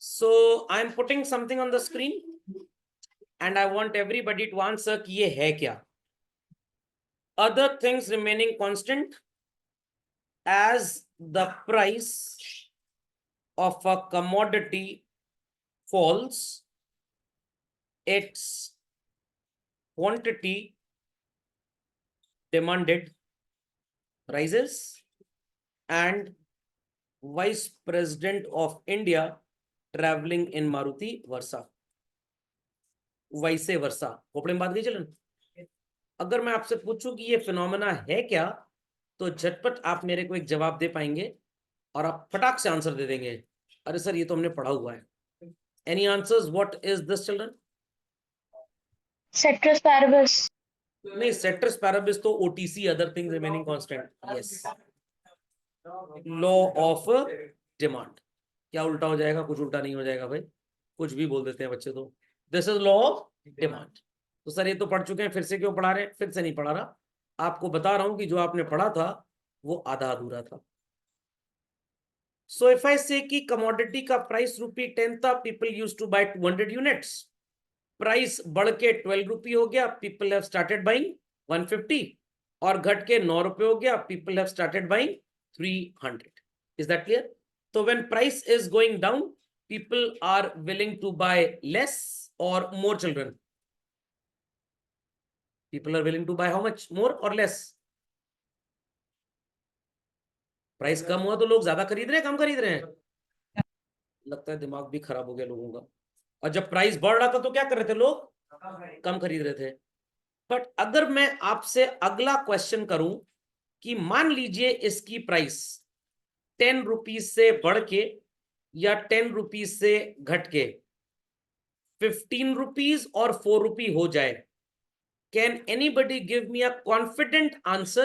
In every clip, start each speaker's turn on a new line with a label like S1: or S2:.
S1: So I'm putting something on the screen and I want everybody to answer कि ये है क्या. Other things remaining constant as the price of a commodity falls, its quantity demanded rises, and Vice President of India traveling in Maruti Versa. वैसे वर्षा खोपड़े में बात नहीं चलन. अगर मैं आपसे पूछूं कि ये फिनोमेना है क्या, तो झटपट आप मेरे को एक जवाब दे पाएंगे और आप फटाक से आंसर दे देंगे, अरे सर ये तो हमने पढ़ा हुआ है. Any answers? What is this children?
S2: Ceteris paribus.
S1: नहीं, सेट्रस पैराबिस तो OTC, other things remaining constant. Yes, law of demand. क्या उल्टा हो जाएगा? कुछ उल्टा नहीं हो जाएगा भाई, कुछ भी बोल देते हैं बच्चे तो. This is law of demand. तो सर ये तो पढ़ चुके हैं, फिर से क्यों पढ़ा रहे हैं? फिर से नहीं पढ़ा रहा, आपको बता रहा हूं कि जो आपने पढ़ा था वो आधा अधूरा था. सो इफ आई से कि कमोडिटी का प्राइस ₹10 था, people used to buy 200 units. Price बढ़ के 12 रुपये हो गया, पीपल हैव स्टार्टेड बाइंग 150. और घट के 9 रुपये हो गया, people have started buying 300. Is that clear? तो when price is going down, people are willing to buy less और more. Children, people are willing to buy how much? More or less? Price कम हुआ तो लोग ज्यादा खरीद रहे हैं, कम खरीद रहे हैं? लगता है दिमाग भी खराब हो गया लोगों का. और जब प्राइस बढ़ रहा था तो क्या कर रहे थे लोग? कम खरीद रहे थे. बट अगर मैं आपसे अगला क्वेश्चन करूं कि मान लीजिए इसकी प्राइस 10 रुपीज से बढ़ के या 10 रुपीज से घट के 15 रुपीज और 4 रुपये हो जाए, can anybody give me a confident answer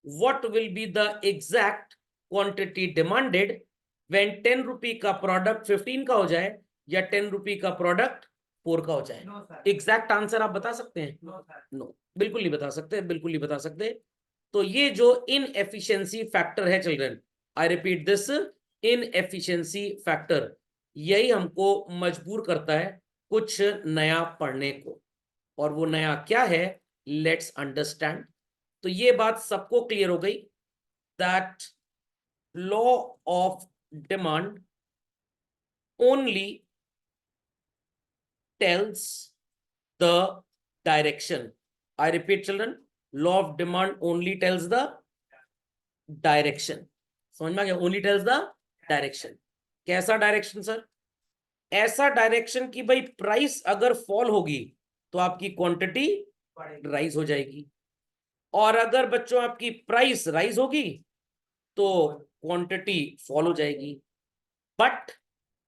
S1: what will be the exact quantity demanded when 10 रुपये का प्रोडक्ट 15 का हो जाए या 10 रुपये का प्रोडक्ट 4 का हो जाए? एग्जैक्ट आंसर आप बता सकते हैं? नो, बिल्कुल नहीं बता सकते, बिल्कुल नहीं बता सकते. तो ये जो इनएफिशिएंसी फैक्टर है children, I repeat this, inefficiency factor, यही हमको मजबूर करता है कुछ नया पढ़ने को. और वो नया क्या है, लेट्स अंडरस्टैंड. तो ये बात सबको क्लियर हो गई that law of demand only tells the direction. I repeat children, law of demand only tells the direction. समझ में आ गया? Only tells the direction. कैसा डायरेक्शन सर? ऐसा डायरेक्शन कि भाई प्राइस अगर फॉल होगी तो आपकी क्वांटिटी राइज हो जाएगी, और अगर बच्चों आपकी प्राइस राइज होगी तो क्वांटिटी फॉल हो जाएगी. बट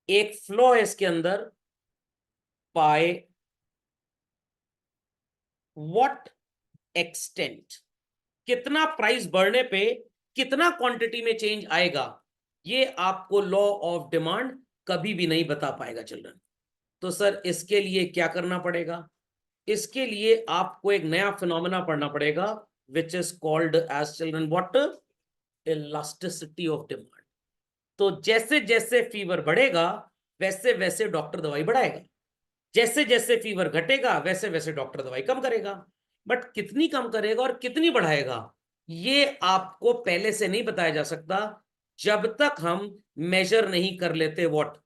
S1: एक फ्लो है इसके अंदर, बाय व्हाट एक्सटेंट, कितना प्राइस बढ़ने पे कितना क्वांटिटी में चेंज आएगा, ये आपको लॉ ऑफ डिमांड कभी भी नहीं बता पाएगा चिल्ड्रन. तो सर इसके लिए क्या करना पड़ेगा? इसके लिए आपको एक नया फिनोमेना पढ़ना पड़ेगा which is called as children what? Elasticity of demand. तो जैसे जैसे फीवर बढ़ेगा वैसे वैसे डॉक्टर दवाई बढ़ाएगा, जैसे जैसे फीवर घटेगा वैसे वैसे डॉक्टर दवाई कम करेगा. बट कितनी कम करेगा और कितनी बढ़ाएगा, ये आपको पहले से नहीं बताया जा सकता जब तक हम मेजर नहीं कर लेते व्हाट?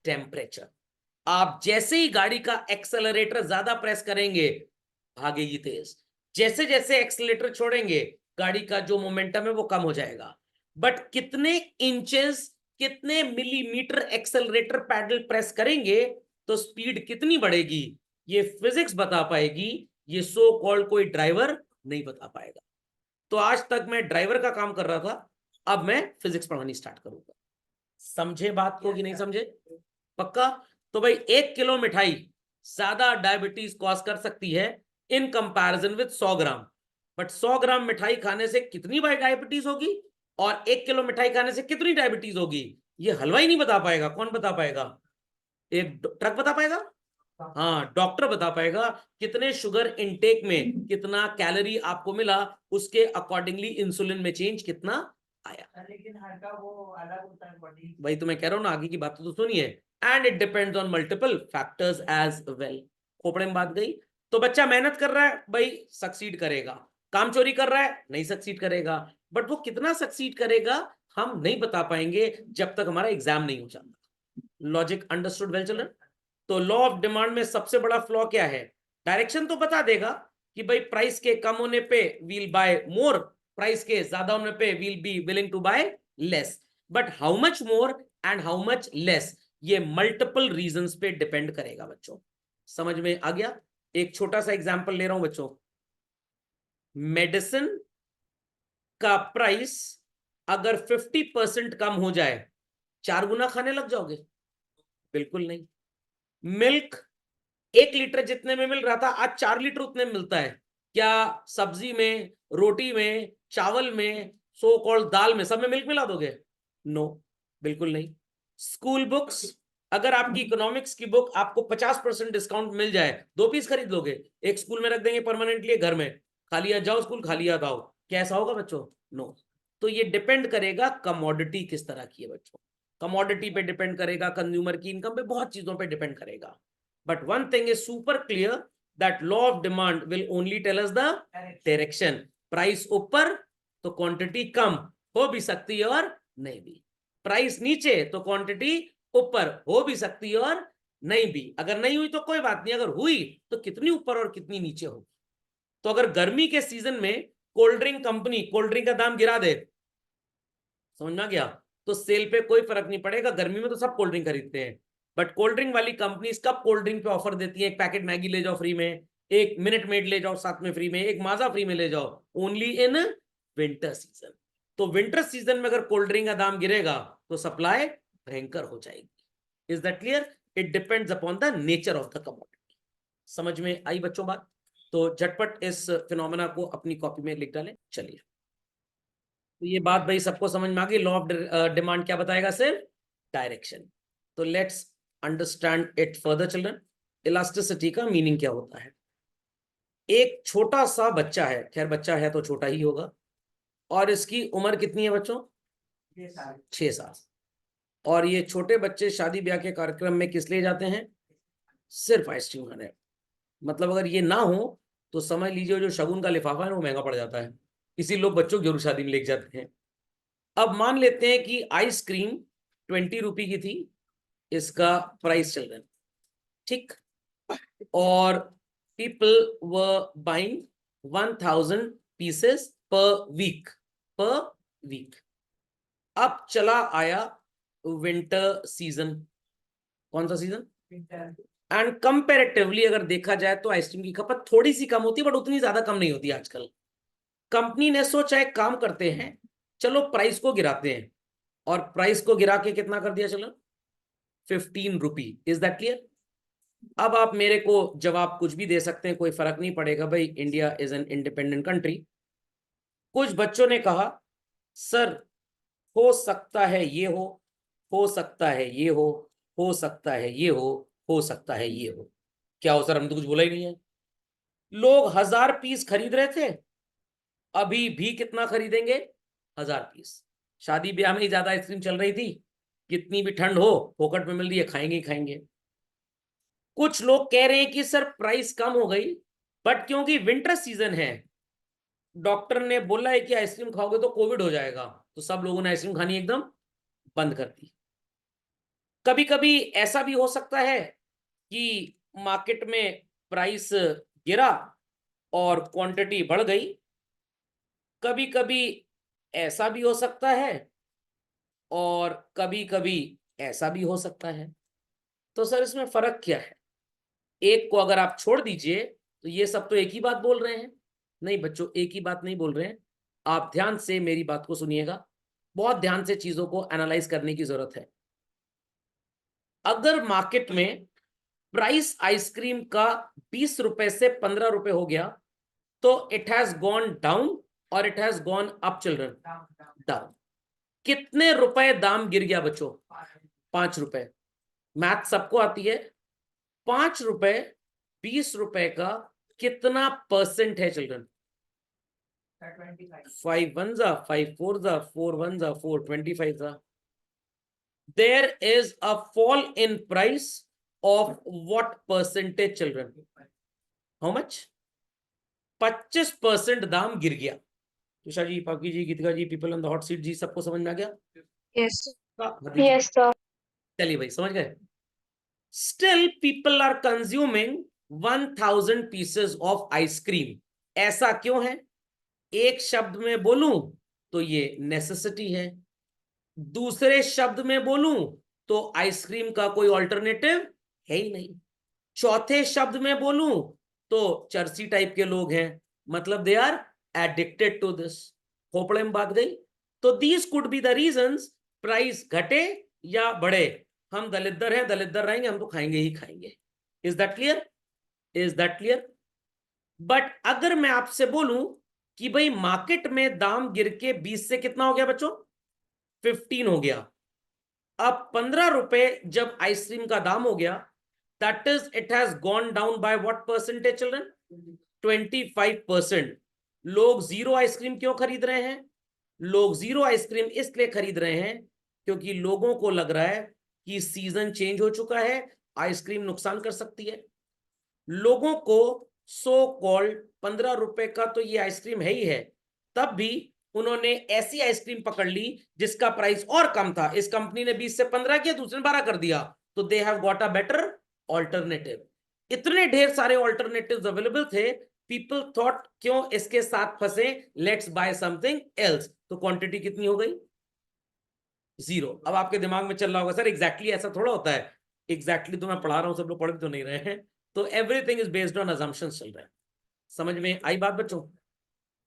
S1: टेम्परेचर. आप जैसे ही गाड़ी का एक्सेलरेटर ज्यादा प्रेस करेंगे भागेगी तेज, जैसे जैसे एक्सेलरेटर छोड़ेंगे गाड़ी का जो मोमेंटम है वो कम हो जाएगा. बट कितने इंचेस, कितने मिलीमीटर एक्सेलरेटर पैडल प्रेस करेंगे तो स्पीड कितनी बढ़ेगी, ये फिजिक्स बता पाएगी, ये सो कॉल्ड कोई ड्राइवर नहीं बता पाएगा. तो आज तक मैं ड्राइवर का काम कर रहा था, अब मैं फिजिक्स पढ़ानी स्टार्ट करूंगा. समझे बात को कि नहीं समझे? पक्का? तो भाई 1 किलो मिठाई ज्यादा डायबिटीज कॉज कर सकती है in comparison with 100 gram. But 100 ग्राम मिठाई खाने से कितनी बार डायबिटीज होगी और 1 किलो मिठाई खाने से कितनी डायबिटीज होगी, ये हलवाई नहीं बता पाएगा. कौन बता पाएगा? एक ट्रक बता पाएगा? हाँ, डॉक्टर बता पाएगा. कितने शुगर इनटेक में कितना कैलोरी आपको मिला, उसके अकॉर्डिंगली इंसुलिन में चेंज कितना आया।
S2: लेकिन हर का वो अलग होता है बॉडी।
S1: भाई तो मैं कह रहा हूँ ना, आगे की बात तो सुनिए। And it depends on multiple factors as well. खोपड़े में बात गई। तो बच्चा मेहनत कर रहा है भाई, सक्सीड करेगा। काम चोरी कर रहा है, नहीं सक्सीड करेगा। बट वो कितना सक्सीड करेगा हम नहीं बता पाएंगे जब तक हमारा एग्जाम नहीं हो जाता। Logic understood well children? तो लॉ ऑफ डिमांड में सबसे बड़ा फ्लॉ क्या है? डायरेक्शन तो बता देगा कि भाई प्राइस के कम होने पे वील बाय मोर, प्राइस के ज्यादा होने पे will be willing to buy less. But how much more and how much less, ये मल्टीपल रीजंस पे डिपेंड करेगा बच्चों। समझ में आ गया? एक छोटा सा एग्जांपल ले रहा हूं बच्चों। मेडिसिन का प्राइस अगर 50% कम हो जाए, 4 गुना खाने लग जाओगे? बिल्कुल नहीं। मिल्क 1 लीटर जितने में मिल रहा था आज 4 लीटर उतने में मिलता है। क्या सब्जी में, रोटी में, चावल में, सो कॉल्ड दाल में, सब में मिल्क मिला दोगे? नो, बिल्कुल नहीं। स्कूल बुक्स, अगर आपकी इकोनॉमिक्स की बुक आपको 50% डिस्काउंट मिल जाए, 2 पीस खरीद लोगे? एक स्कूल में रख देंगे परमानेंटली, घर में खाली आ जाओ, स्कूल खाली आ जाओ, कैसा होगा बच्चों? नो। तो ये डिपेंड करेगा कमोडिटी किस तरह की है बच्चों। कमोडिटी पे डिपेंड करेगा, कंज्यूमर की इनकम पे, बहुत चीजों पे डिपेंड करेगा। But one thing is super clear, that law of demand will only tell us the direction. Price ऊपर तो क्वांटिटी कम हो भी सकती है और नहीं भी। प्राइस नीचे तो क्वांटिटी ऊपर हो भी सकती है और नहीं भी। अगर नहीं हुई तो कोई बात नहीं, अगर हुई तो कितनी ऊपर और कितनी नीचे होगी। तो अगर गर्मी के सीजन में cold drink company cold drink का दाम गिरा दे, समझ में गया, तो सेल पे कोई फर्क नहीं पड़ेगा। गर्मी में तो सब कोल्ड ड्रिंक खरीदते हैं। बट कोल्ड ड्रिंक वाली कंपनी कब कोल्ड ड्रिंक पे ऑफर देती है? एक पैकेट मैगी ले जाओ फ्री में, एक मिनट मेड ले जाओ साथ में फ्री में, एक माजा फ्री में ले जाओ, ओनली इन विंटर सीजन। तो विंटर सीजन में अगर कोल्ड ड्रिंक का दाम गिरेगा तो सप्लाई भयंकर हो जाएगी। Is that clear? It depends upon the nature of the commodity. समझ में आई बच्चों बात? तो झटपट इस फिनोमेना को अपनी कॉपी में लिख डालें। चलिए, तो ये बात भाई सबको समझ में आ गई। लॉ ऑफ डिमांड क्या बताएगा? सिर्फ डायरेक्शन। तो let's understand it further children. Elasticity का मीनिंग क्या होता है? एक छोटा सा बच्चा है, खैर बच्चा है तो छोटा ही होगा, और इसकी उम्र कितनी है बच्चों? 6 साल। और ये छोटे बच्चे शादी ब्याह के कार्यक्रम में किस लिए जाते हैं? सिर्फ आइसक्रीम खाने। मतलब अगर ये ना हो तो समझ लीजिए जो शगुन का लिफाफा है वो महंगा पड़ जाता है, इसी लोग बच्चों की जरूर शादी में लेके जाते हैं। अब मान लेते हैं कि आइसक्रीम 20 रुपए की थी, इसका प्राइस चल रहा है, ठीक, और पीपल व बाइंग 1000 पीसेस पर वीक। अब चला आया विंटर सीजन। कौन सा सीजन? एंड कंपेरेटिवली अगर देखा जाए तो आइसक्रीम की खपत थोड़ी सी कम होती है, बट उतनी ज्यादा कम नहीं होती आजकल। कंपनी ने सोचा एक काम करते हैं, चलो प्राइस को गिराते हैं, और प्राइस को गिरा के कितना कर दिया? चलो 15 रुपी। Is that clear? अब आप मेरे को जवाब कुछ भी दे सकते हैं, कोई फर्क नहीं पड़ेगा भाई, India is an independent country. कुछ बच्चों ने कहा सर हो सकता है ये हो सकता है ये हो सकता है ये हो सकता है ये हो। क्या हो सर? हम तो कुछ बोला ही नहीं है। लोग 1000 पीस खरीद रहे थे, अभी भी कितना खरीदेंगे? 1000 पीस। शादी ब्याह में ही ज्यादा आइसक्रीम चल रही थी, कितनी भी ठंड हो फोकट में मिल रही है, खाएंगे ही खाएंगे। कुछ लोग कह रहे हैं कि सर प्राइस कम हो गई, बट क्योंकि विंटर सीजन है, डॉक्टर ने बोला है कि आइसक्रीम खाओगे तो कोविड हो जाएगा, तो सब लोगों ने आइसक्रीम खानी एकदम बंद कर दी। कभी कभी ऐसा भी हो सकता है कि मार्केट में प्राइस गिरा और क्वांटिटी बढ़ गई। कभी कभी ऐसा भी हो सकता है, और कभी कभी ऐसा भी हो सकता है। तो सर इसमें फर्क क्या है? एक को अगर आप छोड़ दीजिए तो ये सब तो एक ही बात बोल रहे हैं। नहीं बच्चों, एक ही बात नहीं बोल रहे हैं। आप ध्यान से मेरी बात को सुनिएगा, बहुत ध्यान से चीजों को एनालाइज करने की जरूरत है। अगर मार्केट में प्राइस आइसक्रीम का 20 रुपए से 15 रुपए हो गया, तो इट हैज गॉन डाउन और it has gone up children? Down. कितने रुपए दाम गिर गया बच्चों? 5 रुपए। मैथ सबको आती है। 5 रुपए 20 रुपए का कितना परसेंट है children?
S2: 25.
S1: 5 1s are 5 4s are 4 1s are 4 25s are. There is a fall in price of what percentage, children? How much? 25% दाम गिर गया. Tushar ji, Papi ji, Geetika ji, people on the hot seat ji, सबको समझ में आ गया?
S3: Yes.
S1: हदीज?
S3: Yes, sir.
S1: चलिए भाई, समझ गए. Still people are consuming 1000 pieces of ice cream. ऐसा क्यों है? एक शब्द में बोलूं तो ये नेसेसिटी है, दूसरे शब्द में बोलूं तो आइसक्रीम का कोई ऑल्टरनेटिव है ही नहीं, चौथे शब्द में बोलूं तो चर्सी टाइप के लोग हैं, मतलब they are addicted to this. खोपड़े में बात गई. तो these could be the reasons price घटे या बढ़े. हम दलिद्दर हैं, दलिद्दर रहेंगे, हम तो खाएंगे ही खाएंगे. Is that clear? Is that clear? But अगर मैं आपसे बोलूं कि भाई मार्केट में दाम गिर के 20 से कितना हो गया बच्चों? 15 हो गया. अब 15 रुपए जब आइसक्रीम का दाम हो गया, that is it has gone down by what percentage children? 25%. लोग जीरो आइसक्रीम क्यों खरीद रहे हैं? लोग जीरो आइसक्रीम इसलिए खरीद रहे हैं क्योंकि लोगों को लग रहा है कि सीजन चेंज हो चुका है, आइसक्रीम नुकसान कर सकती है. लोगों को सो कॉल्ड 15 रुपए का तो ये आइसक्रीम है ही है, तब भी उन्होंने ऐसी आइसक्रीम पकड़ ली जिसका प्राइस और कम था. इस कंपनी ने 20 से 15 किया, दूसरे ने 12 कर दिया, तो they have got a better alternative. इतने ढेर सारे ऑल्टरनेटिव्स अवेलेबल थे, पीपल थॉट क्यों इसके साथ फंसे, लेट्स बाय समथिंग एल्स. तो क्वांटिटी कितनी हो गई? जीरो. अब आपके दिमाग में चल रहा होगा, सर एग्जैक्टली ऐसा थोड़ा होता है. एग्जैक्टली तो मैं पढ़ा रहा हूं, सब लोग पढ़ भी तो नहीं रहे हैं. तो everything is based on assumptions चल रहा है. समझ में आई बात बच्चों?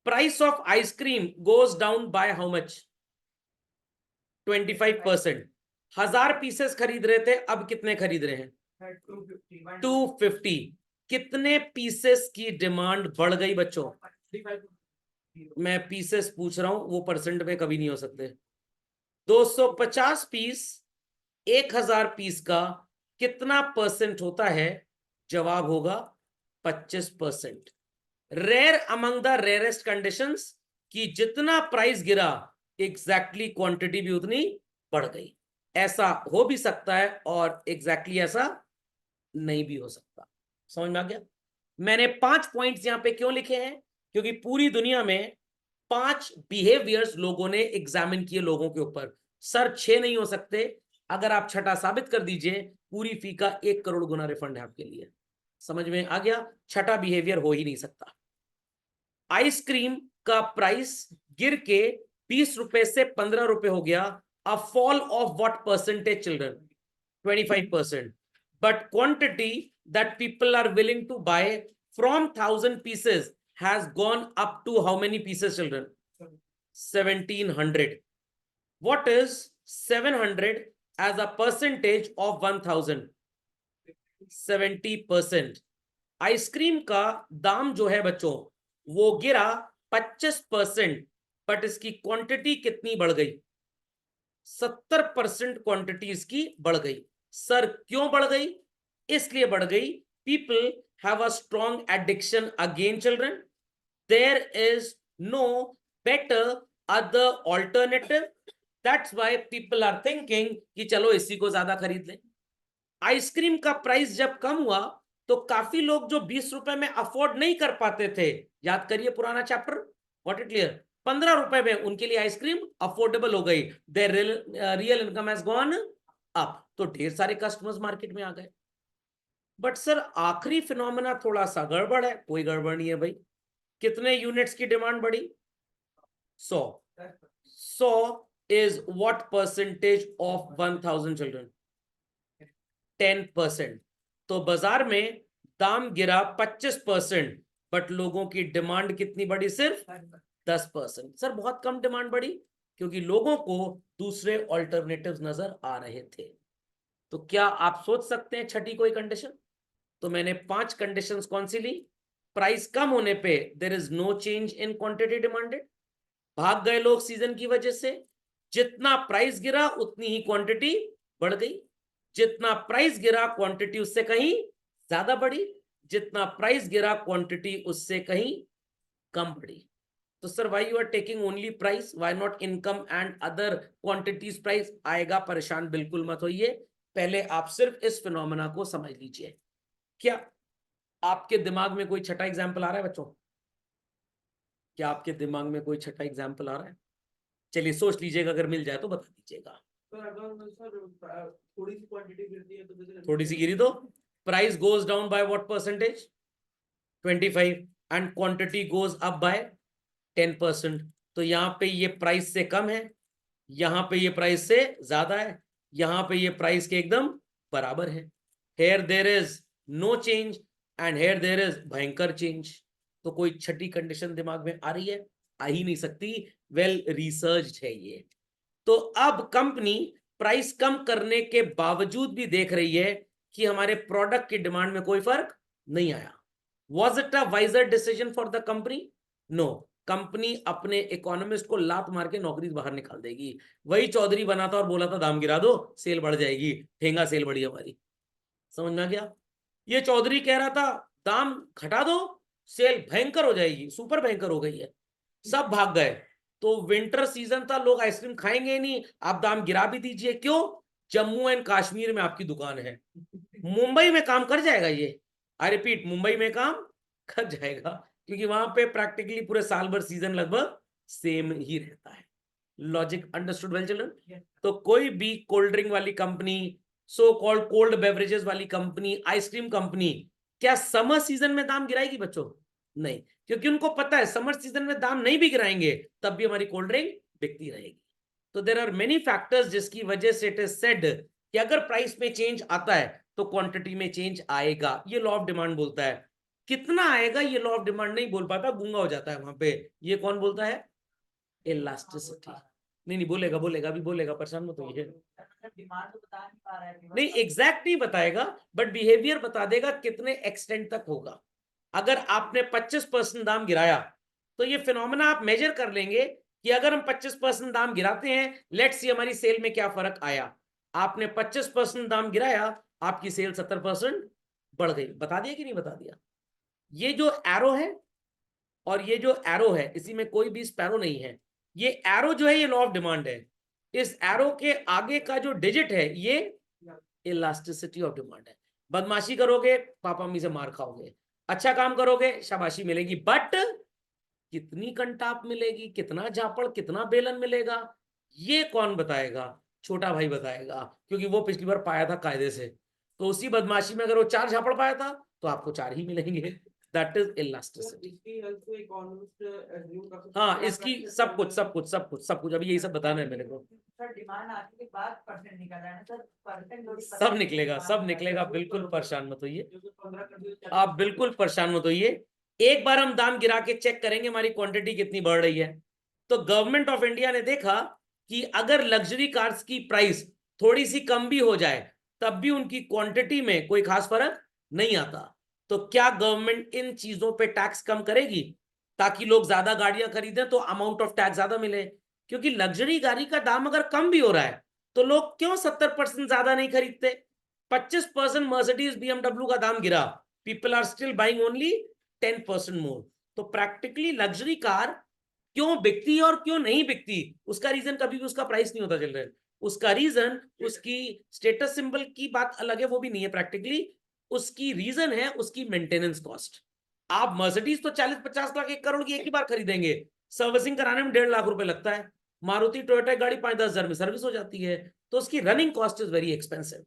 S1: Price of ice cream goes down by how much? 25%. 1000 pieces खरीद रहे थे, अब कितने खरीद रहे हैं?
S2: 250.
S1: 250. कितने पीसेस की डिमांड बढ़ गई बच्चों? मैं पीसेस पूछ रहा हूं, वो परसेंट में कभी नहीं हो सकते. 250 पीस 1000 पीस का कितना परसेंट होता है? जवाब होगा 25%. Rare among the rarest conditions कि जितना प्राइस गिरा एग्जैक्टली क्वांटिटी भी उतनी बढ़ गई. ऐसा हो भी सकता है और एग्जैक्टली ऐसा नहीं भी हो सकता. समझ में आ गया? मैंने 5 पॉइंट्स यहां पे क्यों लिखे हैं? क्योंकि पूरी दुनिया में 5 बिहेवियर्स लोगों ने एग्जामिन किए लोगों के ऊपर. सर 6 नहीं हो सकते. अगर आप छठा साबित कर दीजिए, पूरी फी का 1 करोड़ गुना रिफंड है आपके लिए. समझ में आ गया? छठा बिहेवियर हो ही नहीं सकता. आइसक्रीम का प्राइस गिर के 20 रुपए से 15 रुपए हो गया. A fall of what percentage children? 25%. But quantity that people are willing to buy from 1000 pieces has gone up to how many pieces, children? 1700. What is 700 as a percentage of 1000? 70%. Ice cream का दाम जो है बच्चों वो गिरा 25%, but इसकी quantity कितनी बढ़ गई? 70% क्वांटिटी इसकी बढ़ गई. सर क्यों बढ़ गई? इसलिए बढ़ गई, people have a strong addiction again children. There is no better other alternative. That's why people are thinking कि चलो इसी को ज्यादा खरीद लें. आइसक्रीम का प्राइस जब कम हुआ तो काफी लोग जो 20 रुपए में अफोर्ड नहीं कर पाते थे, याद करिए पुराना चैप्टर, व्हाट इट क्लियर, 15 रुपए में उनके लिए आइसक्रीम अफोर्डेबल हो गई. There real income has gone up. तो ढेर सारे कस्टमर्स मार्केट में आ गए. बट सर आखिरी फिनोमेना थोड़ा सा गड़बड़ है. कोई गड़बड़ नहीं है भाई. कितने यूनिट्स की डिमांड बढ़ी? 100. 100 is what percentage of 1000 children? 10%. तो बाजार में दाम गिरा 25%, बट लोगों की डिमांड कितनी बढ़ी? सिर्फ 10%. सर बहुत कम डिमांड बढ़ी क्योंकि लोगों को दूसरे ऑल्टरनेटिव्स नजर आ रहे थे. तो क्या आप सोच सकते हैं छठी कोई कंडीशन? तो मैंने 5 कंडीशंस कौन सी ली? प्राइस कम होने पे there is no change in quantity demanded. भाग गए लोग सीजन की वजह से. जितना प्राइस गिरा उतनी ही क्वांटिटी बढ़ गई. जितना प्राइस गिरा क्वांटिटी उससे कहीं ज्यादा बढ़ी. जितना प्राइस गिरा क्वांटिटी उससे कहीं कम बढ़ी. तो sir why you are taking only price, why not income and other quantities price? आएगा, परेशान बिल्कुल मत होइए, पहले आप सिर्फ इस फिनोमेना को समझ लीजिए। क्या आपके दिमाग में कोई छठा एग्जाम्पल आ रहा है बच्चों? क्या आपके दिमाग में कोई छठा एग्जाम्पल आ रहा है? चलिए सोच लीजिएगा, अगर मिल जाए तो बता दीजिएगा।
S2: सर अगर सर थोड़ी सी क्वांटिटी गिरती है तो जैसे
S1: थोड़ी सी गिरी तो price goes down by what percentage? 25, and quantity goes up by 10%। तो यहां पे ये प्राइस से कम है, यहां पे ये प्राइस से ज्यादा है, यहां पे ये प्राइस के एकदम बराबर है। Here there is no change and here there is भयंकर चेंज। तो कोई छठी कंडीशन दिमाग में आ रही है? आ ही नहीं सकती, वेल रिसर्च्ड है ये। तो अब कंपनी प्राइस कम करने के बावजूद भी देख रही है कि हमारे प्रोडक्ट की डिमांड में कोई फर्क नहीं आया। Was it a wiser decision for the company? No, company अपने इकोनॉमिस्ट को लात मार के नौकरी से बाहर निकाल देगी। वही चौधरी बना था और बोला था दाम गिरा दो सेल बढ़ जाएगी, ठेंगा सेल बढ़ी हमारी। समझ में आ गया? ये चौधरी कह रहा था दाम घटा दो सेल भयंकर हो जाएगी, सुपर भयंकर हो गई है, सब भाग गए। तो विंटर सीजन था, लोग आइसक्रीम खाएंगे ही नहीं, आप दाम गिरा भी दीजिए। क्यों? जम्मू एंड कश्मीर में आपकी दुकान है, मुंबई में काम कर जाएगा ये। आई रिपीट, मुंबई में काम कर जाएगा, क्योंकि वहां पे प्रैक्टिकली पूरे साल भर सीजन लगभग सेम ही रहता है। Logic understood well children? तो कोई भी कोल्ड ड्रिंक वाली company, so called cold beverages वाली कंपनी, आइसक्रीम कंपनी, क्या समर सीजन में दाम गिराएगी बच्चों? नहीं, क्योंकि उनको पता है समर सीजन में दाम नहीं भी गिराएंगे तब भी हमारी कोल्ड ड्रिंक बिकती रहेगी। तो देयर आर मेनी फैक्टर्स जिसकी वजह से इट इज सेड कि अगर प्राइस में चेंज आता है तो क्वांटिटी में चेंज आएगा। ये लॉ ऑफ डिमांड बोलता है। कितना आएगा ये लॉ ऑफ डिमांड नहीं बोल पाता, गूंगा हो जाता है वहां पे। ये कौन बोलता है? इलास्टिसिटी। नहीं नहीं, बोलेगा बोलेगा, अभी बोलेगा, परेशान मत होइए।
S2: डिमांड तो बता नहीं पा रहा है
S1: नहीं, एग्जैक्ट नहीं बताएगा, बट बिहेवियर बता देगा कितने एक्सटेंट तक होगा। अगर आपने 25% दाम गिराया तो ये फिनोमेना आप मेजर कर लेंगे कि अगर हम 25% दाम गिराते हैं, लेट्स सी हमारी सेल में क्या फर्क आया। आपने 25% दाम गिराया, आपकी सेल 70% बढ़ गई। बता दिया कि नहीं बता दिया? ये जो एरो है और ये जो एरो है, इसी में कोई भी स्पैरो नहीं है। ये एरो जो है ये लॉ ऑफ डिमांड है। इस एरो के आगे का जो डिजिट है ये इलास्टिसिटी ऑफ डिमांड है। बदमाशी करोगे पापा मम्मी से मार खाओगे, अच्छा काम करोगे शाबाशी मिलेगी, बट कितनी कंटाप मिलेगी, कितना झापड़, कितना बेलन मिलेगा, ये कौन बताएगा? छोटा भाई बताएगा, क्योंकि वो पिछली बार पाया था कायदे से। तो उसी बदमाशी में अगर वो 4 झापड़ पाया था तो आपको 4 ही मिलेंगे। That is elasticity. हाँ, इसकी सब कुछ सब कुछ सब कुछ सब कुछ अभी यही सब बताना है मेरे को।
S2: सर डिमांड आने के बाद परसेंट निकल रहा है ना सर, परसेंट
S1: सब निकलेगा, सब निकलेगा, बिल्कुल परेशान मत होइए, आप बिल्कुल परेशान मत होइए। एक बार हम दाम गिरा के चेक करेंगे हमारी क्वांटिटी कितनी बढ़ रही है। तो गवर्नमेंट ऑफ इंडिया ने देखा कि अगर लग्जरी कार्स की प्राइस थोड़ी सी कम भी हो जाए तब भी उनकी क्वांटिटी में कोई खास फर्क नहीं आता। तो क्या गवर्नमेंट इन चीजों पे टैक्स कम करेगी ताकि लोग ज्यादा गाड़ियां खरीदें, तो अमाउंट ऑफ टैक्स ज्यादा मिले? क्योंकि लग्जरी गाड़ी का दाम अगर कम भी हो रहा है तो लोग क्यों 70% ज्यादा नहीं खरीदते? 25% मर्सिडीज बीएमडब्ल्यू का दाम गिरा, people are still buying only 10% more. तो प्रैक्टिकली लग्जरी कार क्यों बिकती है और क्यों नहीं बिकती, उसका रीजन कभी भी उसका प्राइस नहीं होता चल रहा है। उसका रीजन उसकी स्टेटस सिंबल की बात अलग है, वो भी नहीं है प्रैक्टिकली। उसकी रीजन है उसकी मेंटेनेंस कॉस्ट। आप मर्सिडीज तो 40-50 लाख 1 करोड़ की एक ही बार खरीदेंगे, सर्विसिंग कराने में 1.5 लाख रुपए लगता है। मारुति टोयोटा गाड़ी 5-10 हजार में सर्विस हो जाती है, तो उसकी running cost is very expensive.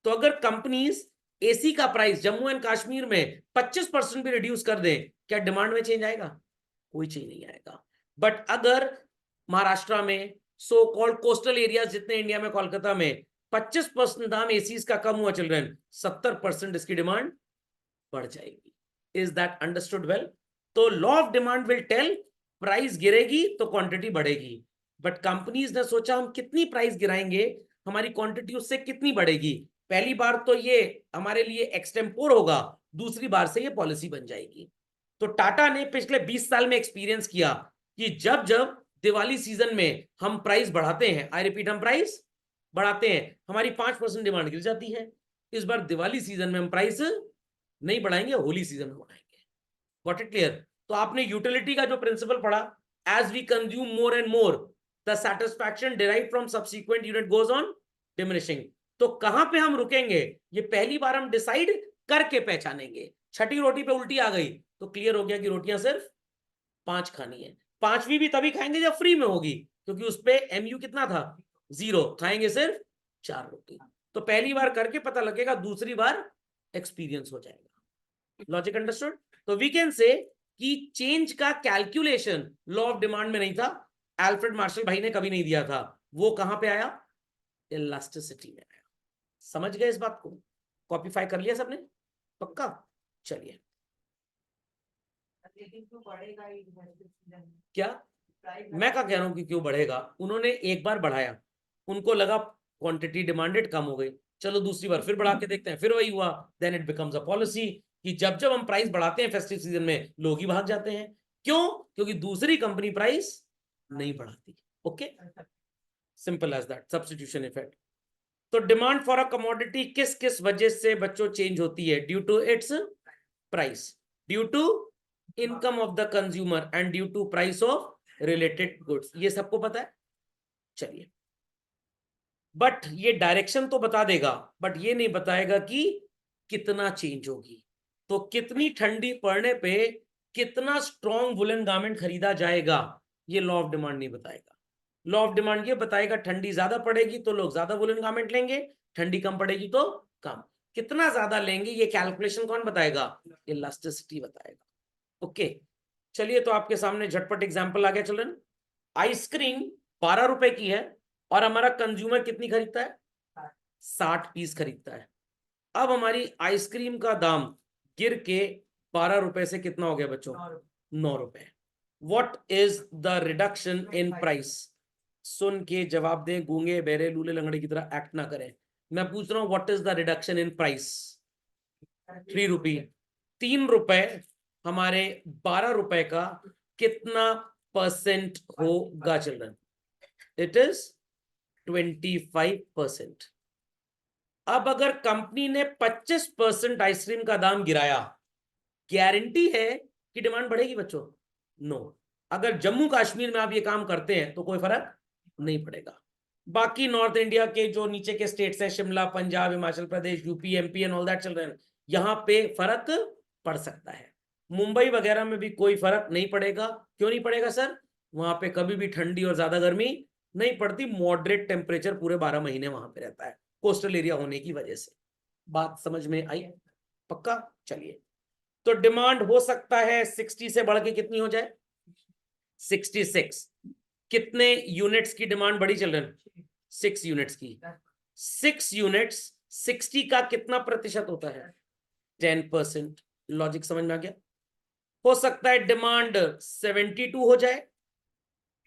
S1: तो अगर कंपनीज एसी का प्राइस जम्मू एंड कश्मीर में 25% भी रिड्यूस कर दें, क्या डिमांड में चेंज आएगा? कोई चेंज नहीं आएगा। बट अगर महाराष्ट्र में, सो कॉल्ड कोस्टल एरिया जितने इंडिया में, कोलकाता में 25% दाम एसीज का कम हुआ चिल्ड्रन, 70% इसकी डिमांड बढ़ जाएगी। Is that understood well? तो law of demand will tell price गिरेगी तो क्वांटिटी बढ़ेगी, बट कंपनीज ने सोचा हम कितनी प्राइस गिराएंगे हमारी क्वांटिटी उससे कितनी बढ़ेगी। पहली बार तो ये हमारे लिए एक्सटेम्पोर होगा, दूसरी बार से ये पॉलिसी बन जाएगी। तो टाटा ने पिछले 20 साल में एक्सपीरियंस किया कि जब जब दिवाली सीजन में हम प्राइस बढ़ाते हैं, आई रिपीट, हम प्राइस बढ़ाते हैं, हमारी 5% डिमांड गिर जाती है। इस बार दिवाली सीजन में हम प्राइस नहीं बढ़ाएंगे, होली सीजन में बढ़ाएंगे। Got it clear? तो आपने यूटिलिटी का जो प्रिंसिपल पढ़ा as we consume more and more, the satisfaction derived from subsequent unit goes on diminishing. तो कहां पे हम रुकेंगे, ये पहली बार हम डिसाइड करके पहचानेंगे. छठी रोटी पे उल्टी आ गई तो क्लियर हो गया कि रोटियां सिर्फ 5 खानी है. 5वीं भी तभी खाएंगे जब फ्री में होगी, क्योंकि उस पे एमयू कितना था, 0. खाएंगे सिर्फ 4 रोटी. तो पहली बार करके पता लगेगा, दूसरी बार एक्सपीरियंस हो जाएगा. Logic understood. तो वी कैन से कि चेंज का कैलकुलेशन लॉ ऑफ डिमांड में नहीं था, अल्फ्रेड मार्शल भाई ने कभी नहीं दिया था. वो कहां पे आया, इलास्टिसिटी में आया. समझ गए इस बात को, कॉपीफाई कर लिया सबने, पक्का. चलिए, क्या मैं क्या कह रहा हूं कि क्यों बढ़ेगा. उन्होंने एक बार बढ़ाया, उनको लगा क्वांटिटी डिमांडेड कम हो गई, चलो दूसरी बार फिर बढ़ा के देखते हैं, फिर वही हुआ. Then it becomes a policy कि जब जब हम प्राइस बढ़ाते हैं फेस्टिव सीजन में, लोग ही भाग जाते हैं. क्यों, क्योंकि दूसरी कंपनी प्राइस नहीं बढ़ाती. Okay, simple as that, substitution effect. तो डिमांड फॉर अ कमोडिटी किस किस वजह से बच्चों चेंज होती है, due to its price, due to income of the consumer and due to price of related goods. ये सबको पता है. चलिए, बट ये डायरेक्शन तो बता देगा, बट ये नहीं बताएगा कि कितना चेंज होगी. तो कितनी ठंडी पड़ने पे कितना स्ट्रॉन्ग वुलन गारमेंट खरीदा जाएगा, ये लॉ ऑफ डिमांड नहीं बताएगा. लॉ ऑफ डिमांड ये बताएगा ठंडी ज्यादा पड़ेगी तो लोग ज्यादा वुलन गारमेंट लेंगे, ठंडी कम पड़ेगी तो कम. कितना ज्यादा लेंगे ये कैलकुलेशन कौन बताएगा, इलास्टिसिटी बताएगा. ओके, चलिए, तो आपके सामने झटपट एग्जांपल आ गया चिल्ड्रन. आइसक्रीम 12 रुपए की है और हमारा कंज्यूमर कितनी खरीदता है, 60 पीस खरीदता है. अब हमारी आइसक्रीम का दाम गिर के 12 रुपए से कितना हो गया बच्चों, 9 रुपए. What is the reduction in price. सुन के जवाब दे, गूंगे बहरे लूले लंगड़े की तरह एक्ट ना करें. मैं पूछ रहा हूं what is the reduction in price. 3 रुपए. 3 रुपए हमारे 12 रुपए का कितना परसेंट होगा चिल्ड्रन, इट इज 25%. अब अगर कंपनी ने 25% आइसक्रीम का दाम गिराया, गारंटी है कि डिमांड बढ़ेगी बच्चों, नो. अगर जम्मू कश्मीर में आप ये काम करते हैं तो कोई फर्क नहीं पड़ेगा. बाकी नॉर्थ इंडिया के जो नीचे के स्टेट्स हैं, Shimla, Punjab, Himachal Pradesh, UP, MP and all that चल रहे हैं, यहां पे फर्क पड़ सकता है. मुंबई वगैरह में भी कोई फर्क नहीं पड़ेगा. क्यों नहीं पड़ेगा सर, वहां पे कभी भी ठंडी और ज्यादा गर्मी नहीं पड़ती. मॉडरेट टेम्परेचर पूरे 12 महीने वहां पे रहता है, कोस्टल एरिया होने की वजह से. बात समझ में आई, पक्का. चलिए, तो डिमांड हो सकता है 60 से बढ़ के कितनी हो जाए, 66. कितने यूनिट्स की डिमांड बढ़ी चिल्ड्रन, 6 यूनिट्स की. 6 यूनिट्स 60 का कितना प्रतिशत होता है, 10%. लॉजिक समझ में आ गया. हो सकता है डिमांड 72 हो जाए.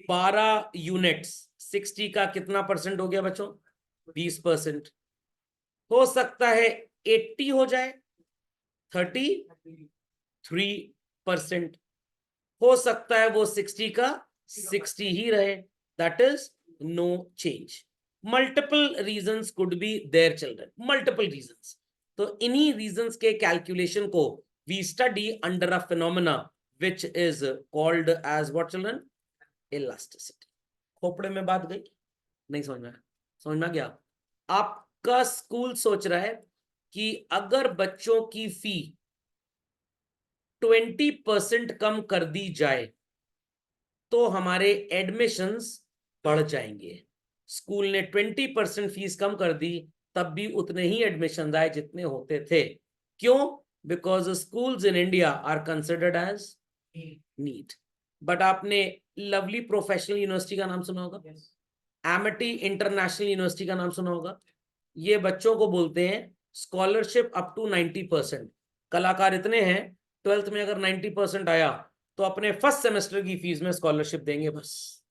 S1: 12 यूनिट्स 60 का कितना परसेंट हो गया बच्चों, 20%. हो सकता है 80 हो जाए, 33%. हो सकता है वो 60 का 60 ही रहे, that is no change. Multiple reasons could be there children, multiple reasons. तो इन्हीं रीजंस के कैलकुलेशन को we study under a phenomena which is called as what children, elasticity. खोपड़े में बात गई, नहीं समझ में, समझ में आ गया. आपका स्कूल सोच रहा है कि अगर बच्चों की फी 20% कम कर दी जाए तो हमारे एडमिशंस बढ़ जाएंगे. स्कूल ने 20% फीस कम कर दी, तब भी उतने ही एडमिशन आए जितने होते थे. क्यों, because schools in India are considered as need. But आपने लवली प्रोफेशनल यूनिवर्सिटी का नाम सुना होगा, एमिटी इंटरनेशनल यूनिवर्सिटी का नाम सुना होगा. ये बच्चों को बोलते हैं स्कॉलरशिप अप टू 90%. कलाकार इतने हैं, 12th में अगर 90% आया तो अपने फर्स्ट सेमेस्टर की फीस में स्कॉलरशिप देंगे बस.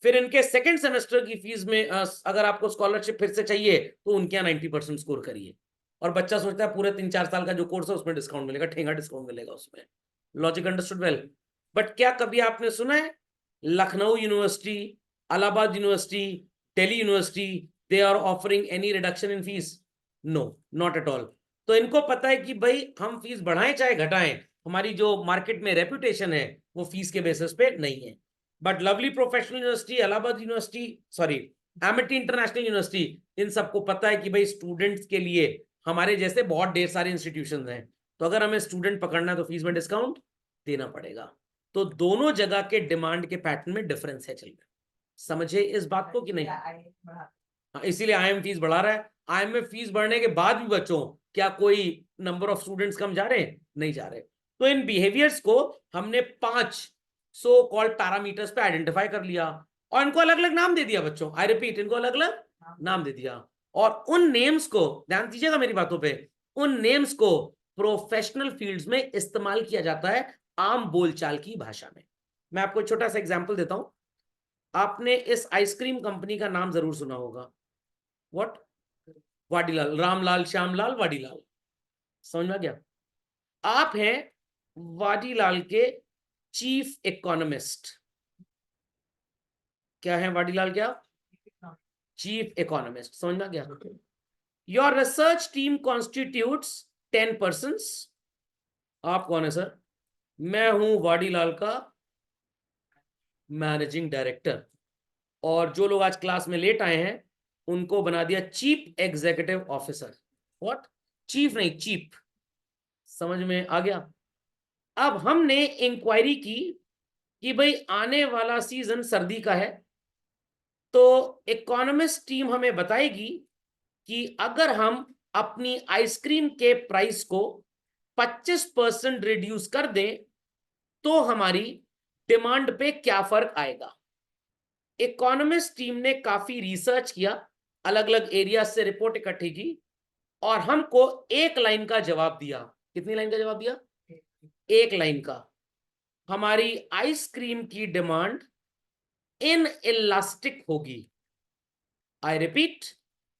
S1: फिर इनके सेकंड सेमेस्टर की फीस में अगर आपको स्कॉलरशिप फिर से चाहिए तो उनके यहाँ 90% स्कोर करिए. और बच्चा सोचता है पूरे 3-4 साल का जो कोर्स है उसमें डिस्काउंट मिलेगा, ठेंगा डिस्काउंट मिलेगा उसमें. Logic understood well. बट क्या कभी आपने सुना है Lucknow University, Allahabad University, Delhi University, they are offering any reduction in fees? No, not at all. तो इनको पता है कि भाई हम फीस बढ़ाएं चाहे घटाएं, हमारी जो मार्केट में रेपुटेशन है वो फीस के बेसिस पे नहीं है. But Lovely Professional University, Allahabad University, sorry Amity International University, इन सबको पता है कि भाई स्टूडेंट्स के लिए हमारे जैसे बहुत ढेर सारे इंस्टीट्यूशंस हैं, तो अगर हमें स्टूडेंट पकड़ना है तो फीस में डिस्काउंट देना पड़ेगा। तो दोनों जगह के डिमांड के पैटर्न में डिफरेंस है। चलिए समझे इस बात को कि नहीं? हाँ, इसीलिए आईएम फीस बढ़ा रहा है। आईएम में फीस बढ़ने के बाद भी बच्चों क्या कोई नंबर ऑफ स्टूडेंट्स कम जा रहे हैं? नहीं जा रहे। तो इन बिहेवियर्स को हमने 5 सो कॉल्ड पैरामीटर्स पे आइडेंटिफाई कर लिया और इनको अलग अलग नाम दे दिया बच्चों। आई रिपीट, इनको अलग अलग नाम दे दिया और उन नेम्स को, ध्यान दीजिएगा मेरी बातों पे, उन नेम्स को प्रोफेशनल फील्ड्स में इस्तेमाल किया जाता है आम बोलचाल की भाषा में। मैं आपको एक छोटा सा एग्जांपल देता हूं। आपने इस आइसक्रीम कंपनी का नाम जरूर सुना होगा, व्हाट? वाडीलाल, रामलाल, श्यामलाल, वाडीलाल। समझ में आ गया? आप हैं वाडीलाल के चीफ इकोनॉमिस्ट। क्या है वाडीलाल? क्या? Chief economist. समझ में आ गया? Your research team constitutes 10 persons. आप कौन है सर? मैं हूं वाडीलाल का मैनेजिंग डायरेक्टर। और जो लोग आज क्लास में लेट आए हैं उनको बना दिया chief executive officer. What? Chief नहीं, चीफ। समझ में आ गया? अब हमने इंक्वायरी की कि भाई आने वाला सीजन सर्दी का है, तो इकोनॉमिस्ट टीम हमें बताएगी कि अगर हम अपनी आइसक्रीम के प्राइस को 25% रिड्यूस कर दें तो हमारी डिमांड पे क्या फर्क आएगा। इकोनॉमिस्ट टीम ने काफी रिसर्च किया, अलग अलग एरिया से रिपोर्ट इकट्ठी की और हमको एक लाइन का जवाब दिया। कितनी लाइन का जवाब दिया? एक लाइन का। हमारी आइसक्रीम की डिमांड इन इलास्टिक होगी। आई रिपीट,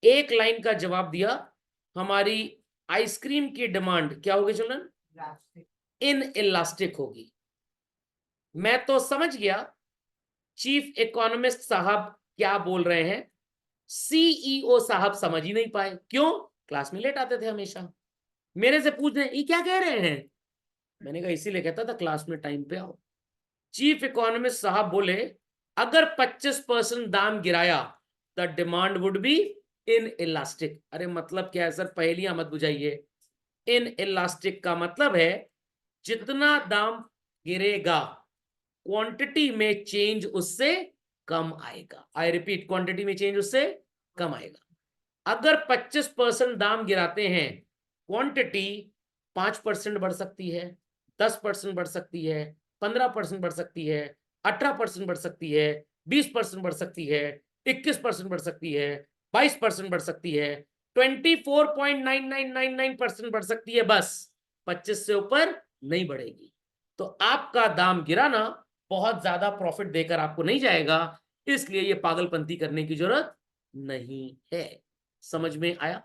S1: एक लाइन का जवाब दिया। हमारी आइसक्रीम की डिमांड क्या होगी चिल्ड्रन? इन इलास्टिक होगी। मैं तो समझ गया चीफ इकोनॉमिस्ट साहब क्या बोल रहे हैं, सीईओ साहब समझ ही नहीं पाए। क्यों? क्लास में लेट आते थे हमेशा। मेरे से पूछ रहे हैं ये क्या कह रहे हैं। मैंने कहा इसीलिए कहता था क्लास में टाइम पे आओ। चीफ इकोनॉमिस्ट साहब बोले अगर 25% दाम गिराया the demand would be in elastic. अरे मतलब क्या है सर? पहेलियां मत बुझाइए। इन इलास्टिक का मतलब है जितना दाम गिरेगा क्वांटिटी में चेंज उससे कम आएगा। आई रिपीट, क्वांटिटी में चेंज उससे कम आएगा। अगर 25% दाम गिराते हैं, क्वांटिटी 5% बढ़ सकती है, 10% बढ़ सकती है, 15% बढ़ सकती है, 18% बढ़ सकती है, 20% बढ़ सकती है, 21% बढ़ सकती है, 22% बढ़ सकती है, 24.9999% बढ़ सकती है। बस 25 से ऊपर नहीं बढ़ेगी। तो आपका दाम गिराना बहुत ज्यादा प्रॉफिट देकर आपको नहीं जाएगा, इसलिए ये पागलपंती करने की जरूरत नहीं है। समझ में आया?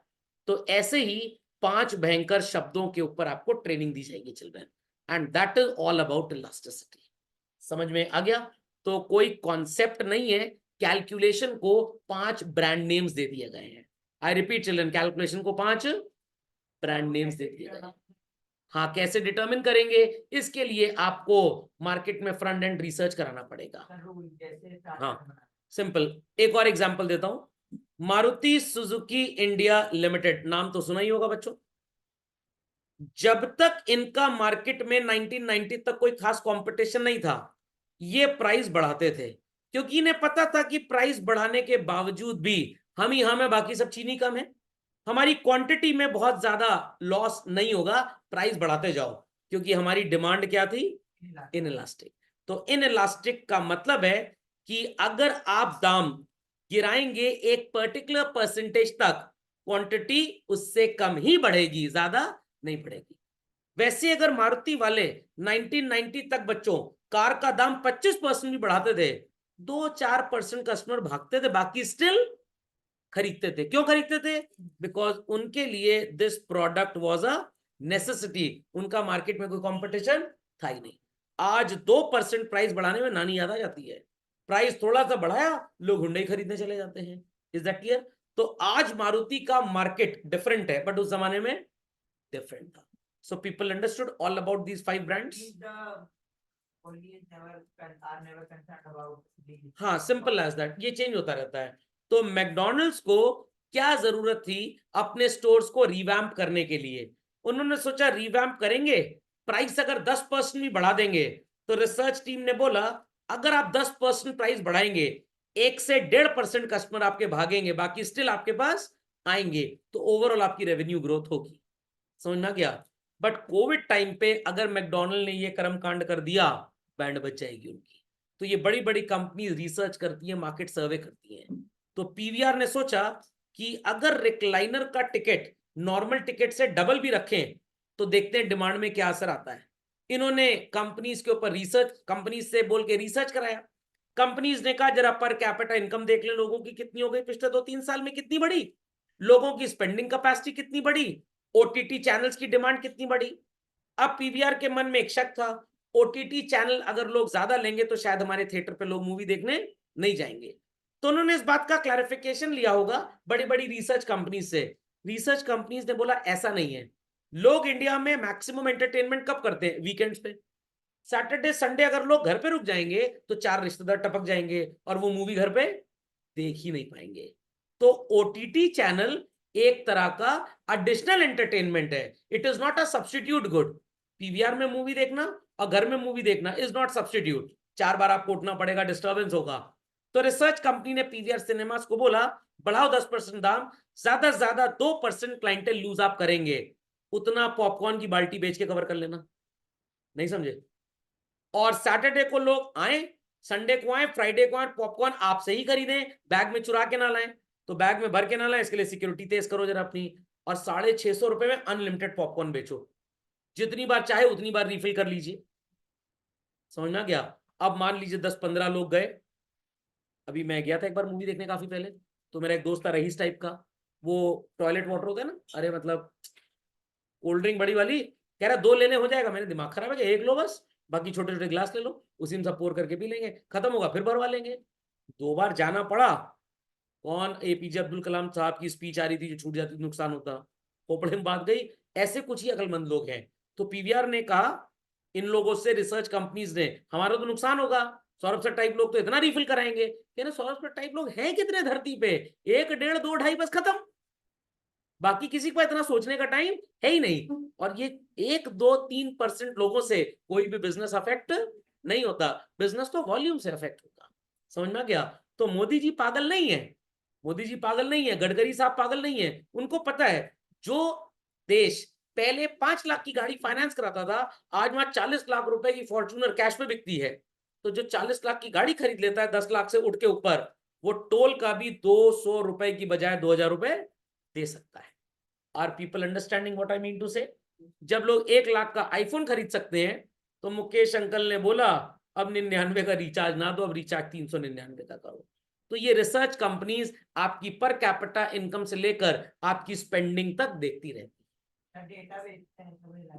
S1: तो ऐसे ही 5 भयंकर शब्दों के ऊपर आपको ट्रेनिंग दी जाएगी children, and that is all about elasticity. समझ में आ गया? तो कोई कॉन्सेप्ट नहीं है। कैलकुलेशन को 5 ब्रांड नेम्स दे दिए गए हैं। आई रिपीट चिल्ड्रन, कैलकुलेशन को 5 ब्रांड नेम्स दे दिए गए हैं। हाँ, कैसे डिटरमिन करेंगे? इसके लिए आपको मार्केट में फ्रंट एंड रिसर्च कराना पड़ेगा। हाँ, सिंपल। एक और एग्जांपल देता हूं। मारुति सुजुकी इंडिया लिमिटेड, नाम तो सुना ही होगा बच्चों। जब तक इनका मार्केट में 1990 तक कोई खास कंपटीशन नहीं था, ये प्राइस बढ़ाते थे क्योंकि इन्हें पता था कि प्राइस बढ़ाने के बावजूद भी हम ही हम है, बाकी सब चीनी कम है, हमारी क्वांटिटी में बहुत ज्यादा लॉस नहीं होगा, प्राइस बढ़ाते जाओ। क्योंकि हमारी डिमांड क्या थी? In elastic. तो इन इलास्टिक का मतलब है कि अगर आप दाम गिराएंगे एक पर्टिकुलर परसेंटेज तक, क्वांटिटी उससे कम ही बढ़ेगी, ज्यादा नहीं बढ़ेगी। वैसे अगर मारुति वाले 1990 तक बच्चों कार का दाम 25% भी बढ़ाते थे, 2-4% कस्टमर भागते थे, बाकी स्टिल खरीदते थे। क्यों खरीदते थे? बिकॉज उनके लिए this product was a necessity. उनका मार्केट में कोई कंपटीशन था ही नहीं। आज 2% प्राइस बढ़ाने में नानी याद आ जाती है। प्राइस थोड़ा सा बढ़ाया, लोग हुंडई खरीदने चले जाते हैं। Is that clear? तो आज मारुति का मार्केट डिफरेंट है, बट उस जमाने में डिफरेंट था। So people understood all about these 5 brands. हाँ, सिंपल एज दैट, ये चेंज होता रहता है। तो मैकडॉनल्ड्स को क्या जरूरत थी अपने स्टोर्स को रिवैम्प करने के लिए? उन्होंने सोचा रिवैम्प करेंगे, प्राइस अगर 10% भी बढ़ा देंगे, तो रिसर्च टीम ने बोला अगर आप 10% प्राइस बढ़ाएंगे, 1 से 1.5% कस्टमर आपके भागेंगे, बाकी स्टिल आपके पास आएंगे, तो ओवरऑल आपकी रेवेन्यू ग्रोथ होगी। समझ ना गया? बट कोविड टाइम पे अगर मैकडॉनल्ड ने ये कर्मकांड कर दिया, बैंड बच जाएगी उनकी। तो ये बड़ी बड़ी कंपनी रिसर्च करती है, मार्केट सर्वे करती हैं। तो पीवीआर ने सोचा कि अगर रिक्लाइनर का टिकट नॉर्मल टिकट से डबल भी रखें, तो देखते हैं डिमांड में क्या असर आता है। इन्होंने कंपनीज के ऊपर रिसर्च, कंपनीज से बोल के रिसर्च कराया। कंपनीज ने कहा जरा पर कैपिटा इनकम देख ले, लोगों की कितनी हो गई पिछले 2-3 साल में, कितनी बड़ी, लोगों की स्पेंडिंग कैपेसिटी कितनी बड़ी, ओटीटी चैनल्स की डिमांड कितनी बड़ी। अब पीवीआर के मन में एक शक था, ओटीटी चैनल अगर लोग ज्यादा लेंगे तो शायद हमारे थिएटर पे लोग मूवी देखने नहीं जाएंगे। तो उन्होंने इस बात का क्लैरिफिकेशन लिया होगा बड़ी बड़ी रिसर्च कंपनीज से। रिसर्च कंपनीज ने बोला ऐसा नहीं है, लोग इंडिया में मैक्सिमम एंटरटेनमेंट कब करते हैं? वीकेंड्स पे। सैटरडे संडे अगर लोग घर पे रुक जाएंगे तो 4 रिश्तेदार टपक जाएंगे और वो मूवी घर पे देख ही नहीं पाएंगे। तो ओटीटी चैनल एक तरह का एडिशनल एंटरटेनमेंट है, it is not a substitute good. PVR में मूवी देखना और घर में मूवी देखना इज नॉट सब्स्टिट्यूट। 4 बार आपको उठना पड़ेगा, डिस्टर्बेंस होगा। तो रिसर्च कंपनी ने पीवीआर सिनेमास को बोला बढ़ाओ 10% दाम, ज्यादा से ज्यादा 2% क्लाइंटेल लूज आप करेंगे, उतना पॉपकॉर्न की बाल्टी बेच के कवर कर लेना। नहीं समझे? और सैटरडे को लोग आए, संडे को आए, फ्राइडे को आए, पॉपकॉर्न आपसे ही खरीदें, बैग में चुरा के ना लाएं। तो बैग में भर के ना लाएं, इसके लिए सिक्योरिटी तेज करो जरा अपनी, और 650 में अनलिमिटेड पॉपकॉर्न बेचो, जितनी बार चाहे उतनी बार रिफिल कर लीजिए। समझ ना गया? अब मान लीजिए 10-15 लोग गए। अभी मैं गया था एक बार मूवी देखने काफी पहले, तो मेरा एक दोस्त था रईस टाइप का, वो टॉयलेट वाटर होता है ना, अरे मतलब कोल्ड ड्रिंक बड़ी वाली, कह रहा 2 लेने हो जाएगा। मैंने दिमाग खराब है क्या, 1 लो बस, बाकी छोटे छोटे ग्लास ले लो, उसी में सब पोर करके पी लेंगे, खत्म होगा फिर भरवा लेंगे। 2 बार जाना पड़ा। कौन, एपीजे अब्दुल कलाम साहब की स्पीच आ रही थी, जो छूट जाती तो नुकसान होता, खोपड़े में बात गई। ऐसे कुछ ही अकलमंद लोग हैं। तो पीवीआर ने कहा इन लोगों से, रिसर्च कंपनीज ने, हमारा तो नुकसान होगा, सौरभ सर टाइप लोग तो इतना रिफिल कराएंगे। कहने सौरभ सर टाइप लोग हैं कितने धरती पे, 1, 1.5, 2, 2.5 बस खत्म, बाकी किसी को इतना सोचने का टाइम है ही नहीं। और ये 1, 2, 3% लोगों से कोई भी बिजनेस अफेक्ट नहीं होता, बिजनेस तो वॉल्यूम से अफेक्ट होता। समझ में गया? तो मोदी जी पागल नहीं है, मोदी जी पागल नहीं है, गडकरी साहब पागल नहीं है। उनको पता है जो देश पहले 5 लाख की गाड़ी फाइनेंस कराता था, आज वहां 40 लाख रुपए की फॉर्च्यूनर कैश पे बिकती है। तो जो 40 लाख की गाड़ी खरीद लेता है 10 लाख से उठ के ऊपर, वो टोल का भी 200 रुपए की बजाय 2000 रुपए दे सकता है। Are people understanding what I mean to say? जब लोग 1 लाख का आईफोन खरीद सकते हैं, तो मुकेश अंकल ने बोला अब 99 का रिचार्ज ना दो, अब रिचार्ज 399 का करो। तो ये रिसर्च कंपनीज आपकी पर कैपिटा इनकम से लेकर आपकी स्पेंडिंग तक देखती रहती है।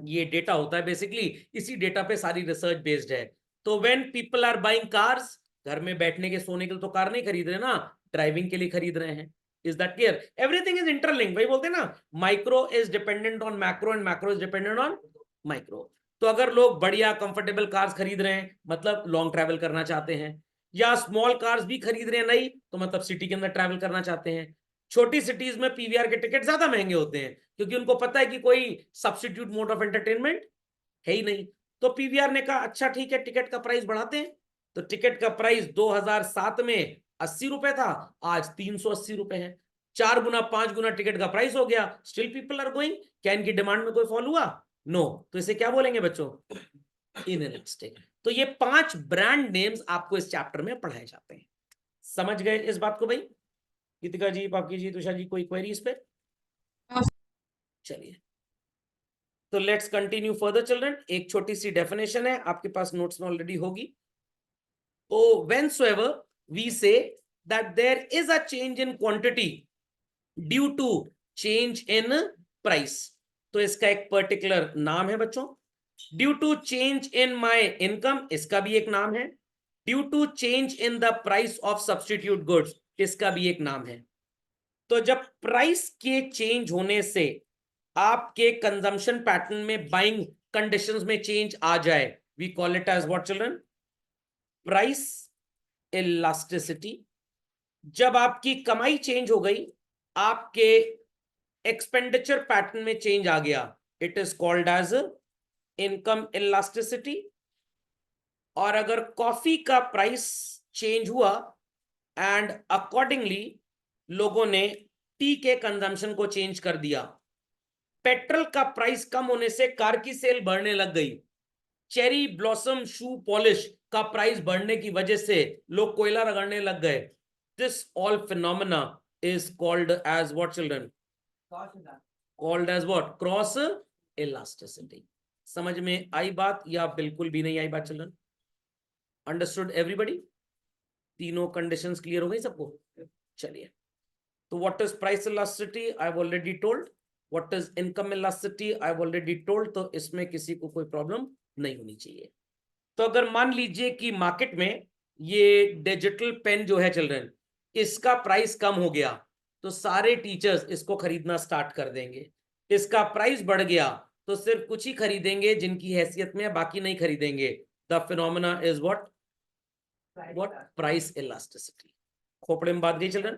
S1: ये डेटा होता है बेसिकली, इसी डेटा पे सारी रिसर्च बेस्ड है। तो when people are buying cars, घर में बैठने के सोने के लिए तो कार नहीं खरीद रहे ना, ड्राइविंग के लिए खरीद रहे हैं। Is that clear? Everything is interlink, वही बोलते हैं ना, micro is dependent on macro and macro is dependent on micro. तो अगर लोग बढ़िया कंफर्टेबल कार्स खरीद रहे हैं, मतलब लॉन्ग ट्रैवल करना चाहते हैं, या स्मॉल कार्स भी खरीद रहे हैं नई, तो मतलब सिटी के अंदर ट्रैवल करना चाहते हैं। छोटी सिटीज में पीवीआर के टिकट ज्यादा महंगे होते हैं, क्योंकि उनको पता है कि कोई सब्स्टिट्यूट मोड ऑफ एंटरटेनमेंट है ही नहीं। तो पीवीआर ने कहा अच्छा ठीक है, टिकट का प्राइस बढ़ाते हैं। तो टिकट का प्राइस 2007 में 80 रुपए था, आज 380 रुपए है, 4 गुना 5 गुना टिकट का प्राइस हो गया। Still people are going. क्या इनकी डिमांड में कोई फॉल हुआ? नो। तो इसे क्या बोलेंगे बच्चों? इनएलास्टिक। तो ये 5 ब्रांड नेम्स आपको इस चैप्टर में पढ़ाए जाते हैं। समझ गए इस बात को भाई? गीतिका जी, बाकी जी, तुषार जी, कोई क्वेरी इस पे? चलिए, तो लेट्स कंटिन्यू फर्दर चिल्ड्रन। एक छोटी सी डेफिनेशन है, आपके पास नोट्स में ऑलरेडी होगी। तो whensoever we say that there is a change in quantity due to change in price, तो इसका एक पर्टिकुलर नाम है बच्चों। Due to change in my income, इसका भी एक नाम है। Due to change in the price of substitute goods, इसका भी एक नाम है। तो जब प्राइस के चेंज होने से आपके कंजम्पशन पैटर्न में, बाइंग कंडीशंस में चेंज आ जाए, we call it as what children? Price elasticity. जब आपकी कमाई चेंज हो गई, आपके एक्सपेंडिचर पैटर्न में चेंज आ गया, it is called as income elasticity. और अगर कॉफी का प्राइस चेंज हुआ एंड अकॉर्डिंगली लोगों ने टी के कंजम्पशन को चेंज कर दिया, पेट्रोल का प्राइस कम होने से कार की सेल बढ़ने लग गई, चेरी ब्लॉसम शू पॉलिश का प्राइस बढ़ने की वजह से लोग कोयला रगड़ने लग गए, this all phenomena is called as what children? Called as what? Cross elasticity. समझ में आई बात या बिल्कुल भी नहीं आई बात चिल्ड्रन? Understood everybody? तीनों कंडीशंस क्लियर हो गई सबको? चलिए, तो what is price elasticity? I have already told. What is income elasticity? I have already told. तो इसमें किसी को कोई प्रॉब्लम नहीं होनी चाहिए। तो अगर मान लीजिए कि मार्केट में ये डिजिटल पेन जो है चिल्ड्रन, इसका प्राइस कम हो गया, तो सारे टीचर्स इसको खरीदना स्टार्ट कर देंगे। इसका प्राइस बढ़ गया तो सिर्फ कुछ ही खरीदेंगे जिनकी हैसियत में, बाकी नहीं खरीदेंगे। The phenomena is what? What? Price elasticity. खोपड़े में बात गई children?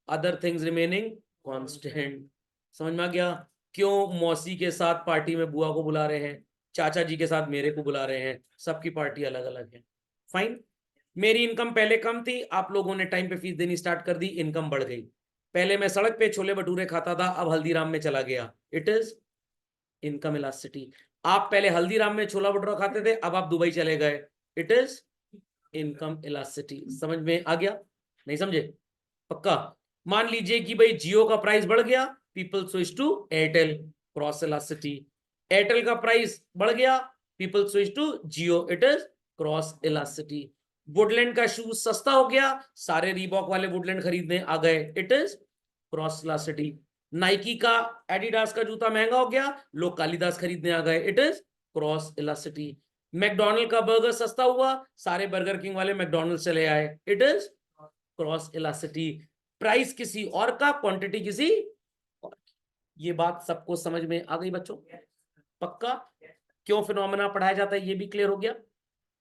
S1: Other things remaining constant. समझ में आ गया? क्यों मौसी के साथ पार्टी में बुआ को बुला रहे हैं, चाचा जी के साथ मेरे को बुला रहे हैं, सबकी पार्टी अलग अलग है। फाइन। मेरी इनकम पहले कम थी, आप लोगों ने टाइम पे फीस देनी स्टार्ट कर दी, इनकम बढ़ गई। पहले मैं सड़क पे छोले भटूरे खाता था, अब हल्दीराम में चला गया, इट इज इनकम इलास्टिसिटी। आप पहले हल्दीराम में छोला भटूरा खाते थे, अब आप दुबई चले गए, इट इज इनकम इलास्टिसिटी। समझ में आ गया? नहीं समझे? पक्का? मान लीजिए कि भाई जियो का प्राइस बढ़ गया, people switch to Airtel, cross elasticity. Airtel का प्राइस बढ़ गया, people switch to Jio, it is cross elasticity. Woodland का शूज सस्ता हो गया, सारे रीबॉक वाले वुडलैंड खरीदने आ गए, it is cross elasticity. Nike का, एडिडास का जूता महंगा हो गया, लोग कालिदास खरीदने आ गए, it is cross elasticity. McDonald का बर्गर सस्ता हुआ, सारे बर्गर किंग वाले मैकडोनल्ड चले आए, it is cross elasticity. Price किसी और का, क्वांटिटी किसी और की। ये बात सबको समझ में आ गई बच्चों? पक्का? क्यों फिनोमेना पढ़ाया जाता है ये भी क्लियर हो गया?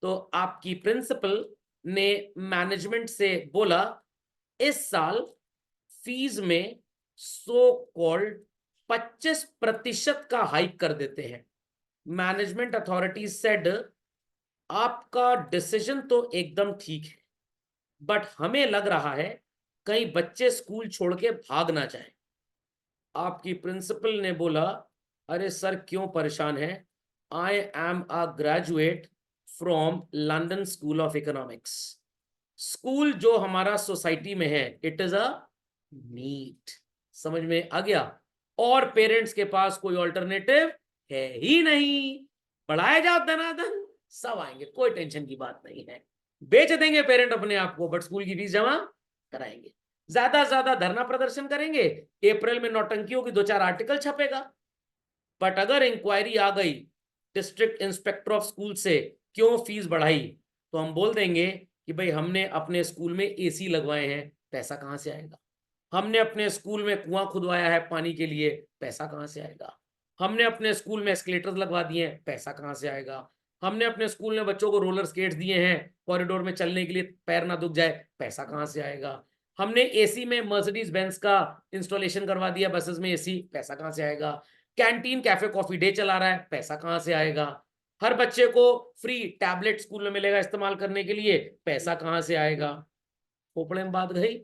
S1: तो आपकी प्रिंसिपल ने मैनेजमेंट से बोला इस साल फीस में सो कॉल्ड 25% का हाइक कर देते हैं। मैनेजमेंट अथॉरिटी सेड आपका डिसीजन तो एकदम ठीक है, बट हमें लग रहा है कहीं बच्चे स्कूल छोड़ के भाग ना जाएं। आपकी प्रिंसिपल ने बोला अरे सर क्यों परेशान है, I am a graduate from London school of economics. School जो हमारा सोसाइटी में है, इट इज अ नीट। समझ में आ गया? और पेरेंट्स के पास कोई ऑल्टरनेटिव है ही नहीं, पढ़ाया जाओ धनाधन, सब आएंगे, कोई टेंशन की बात नहीं है। बेच देंगे पेरेंट अपने आप को, बट स्कूल की फीस जमा कराएंगे। ज्यादा से ज्यादा धरना प्रदर्शन करेंगे, अप्रैल में नौटंकी होगी, 2-4 आर्टिकल छपेगा। बट अगर इंक्वायरी आ गई डिस्ट्रिक्ट इंस्पेक्टर ऑफ स्कूल से क्यों फीस बढ़ाई, तो हम बोल देंगे कि भाई हमने अपने स्कूल में एसी लगवाए हैं, पैसा कहां से आएगा? हमने अपने स्कूल में कुआं खुदवाया है पानी के लिए, पैसा कहां से आएगा? हमने अपने स्कूल में एस्केलेटर्स लगवा दिए हैं, पैसा कहां से आएगा? हमने अपने स्कूल में बच्चों को रोलर स्केट्स दिए हैं कॉरिडोर में चलने के लिए, पैर ना दुख जाए, पैसा कहां से आएगा? हमने एसी में मर्सिडीज बेंज का इंस्टॉलेशन करवा दिया बसेस में एसी, पैसा कहां से आएगा? कैंटीन कैफे कॉफी डे चला रहा है, पैसा कहां से आएगा? हर बच्चे को फ्री टैबलेट स्कूल में मिलेगा इस्तेमाल करने के लिए, पैसा कहां से आएगा? खोपड़े में बात गई?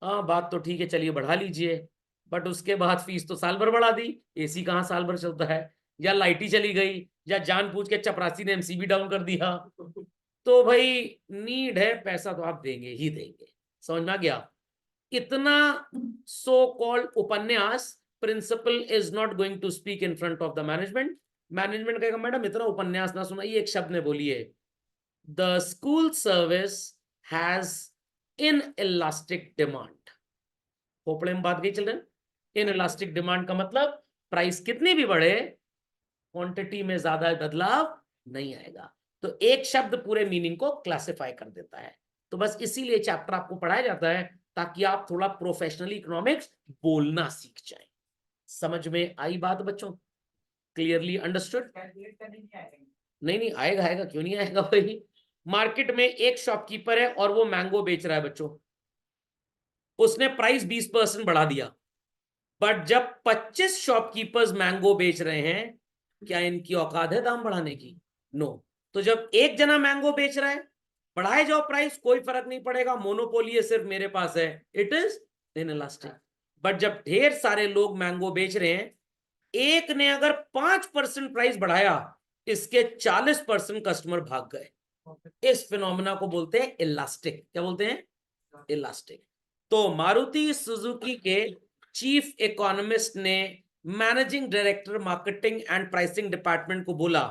S1: हाँ बात तो ठीक है, चलिए बढ़ा लीजिए, बट उसके बाद फीस तो साल भर बढ़ा दी, एसी कहाँ साल भर चलता है? या लाइट ही चली गई, या जानबूझ के चपरासी ने एमसीबी डाउन कर दिया। तो भाई नीड है, पैसा तो आप देंगे ही देंगे। समझ में आ गया? इतना सो कॉल्ड उपन्यास principal is not going to speak in front of the management. Management कहेगा मैडम इतना उपन्यास ना सुनाइए, एक शब्द ने बोलिए, the school service has inelastic demand. खोपड़े में बात गई चिल्ड्रन? इन इलास्टिक डिमांड का मतलब प्राइस कितनी भी बढ़े, क्वांटिटी में ज्यादा बदलाव नहीं आएगा। तो एक शब्द पूरे मीनिंग को क्लासिफाई कर देता है। तो बस इसीलिए चैप्टर आपको पढ़ाया जाता है ताकि आप थोड़ा प्रोफेशनली इकोनॉमिक्स बोलना सीख जाएं। समझ में आई बात बच्चों? Clearly understood?
S2: कैलकुलेट करने नहीं आएगा।
S1: नहीं आएगा, आएगा क्यों नहीं आएगा भाई। मार्केट में एक शॉपकीपर है और वो मैंगो बेच रहा है बच्चों, उसने प्राइस 20% बढ़ा दिया, बट जब 25 शॉपकीपर्स मैंगो बेच रहे हैं, क्या इनकी औकात है दाम बढ़ाने की? नो। तो जब एक जना मैंगो बेच रहा है, बढ़ाए जाओ प्राइस, कोई फर्क नहीं पड़ेगा, मोनोपोली है, सिर्फ मेरे पास है, इट इज इनइलास्टिक। बट जब ढेर सारे लोग मैंगो बेच रहे हैं, एक ने अगर 5% प्राइस बढ़ाया, इसके 40% कस्टमर भाग गए। इस फिनोमेना को बोलते हैं इलास्टिक। क्या बोलते हैं? इलास्टिक। तो मारुति सुजुकी के चीफ इकोनॉमिस्ट ने managing director marketing and pricing department को बोला,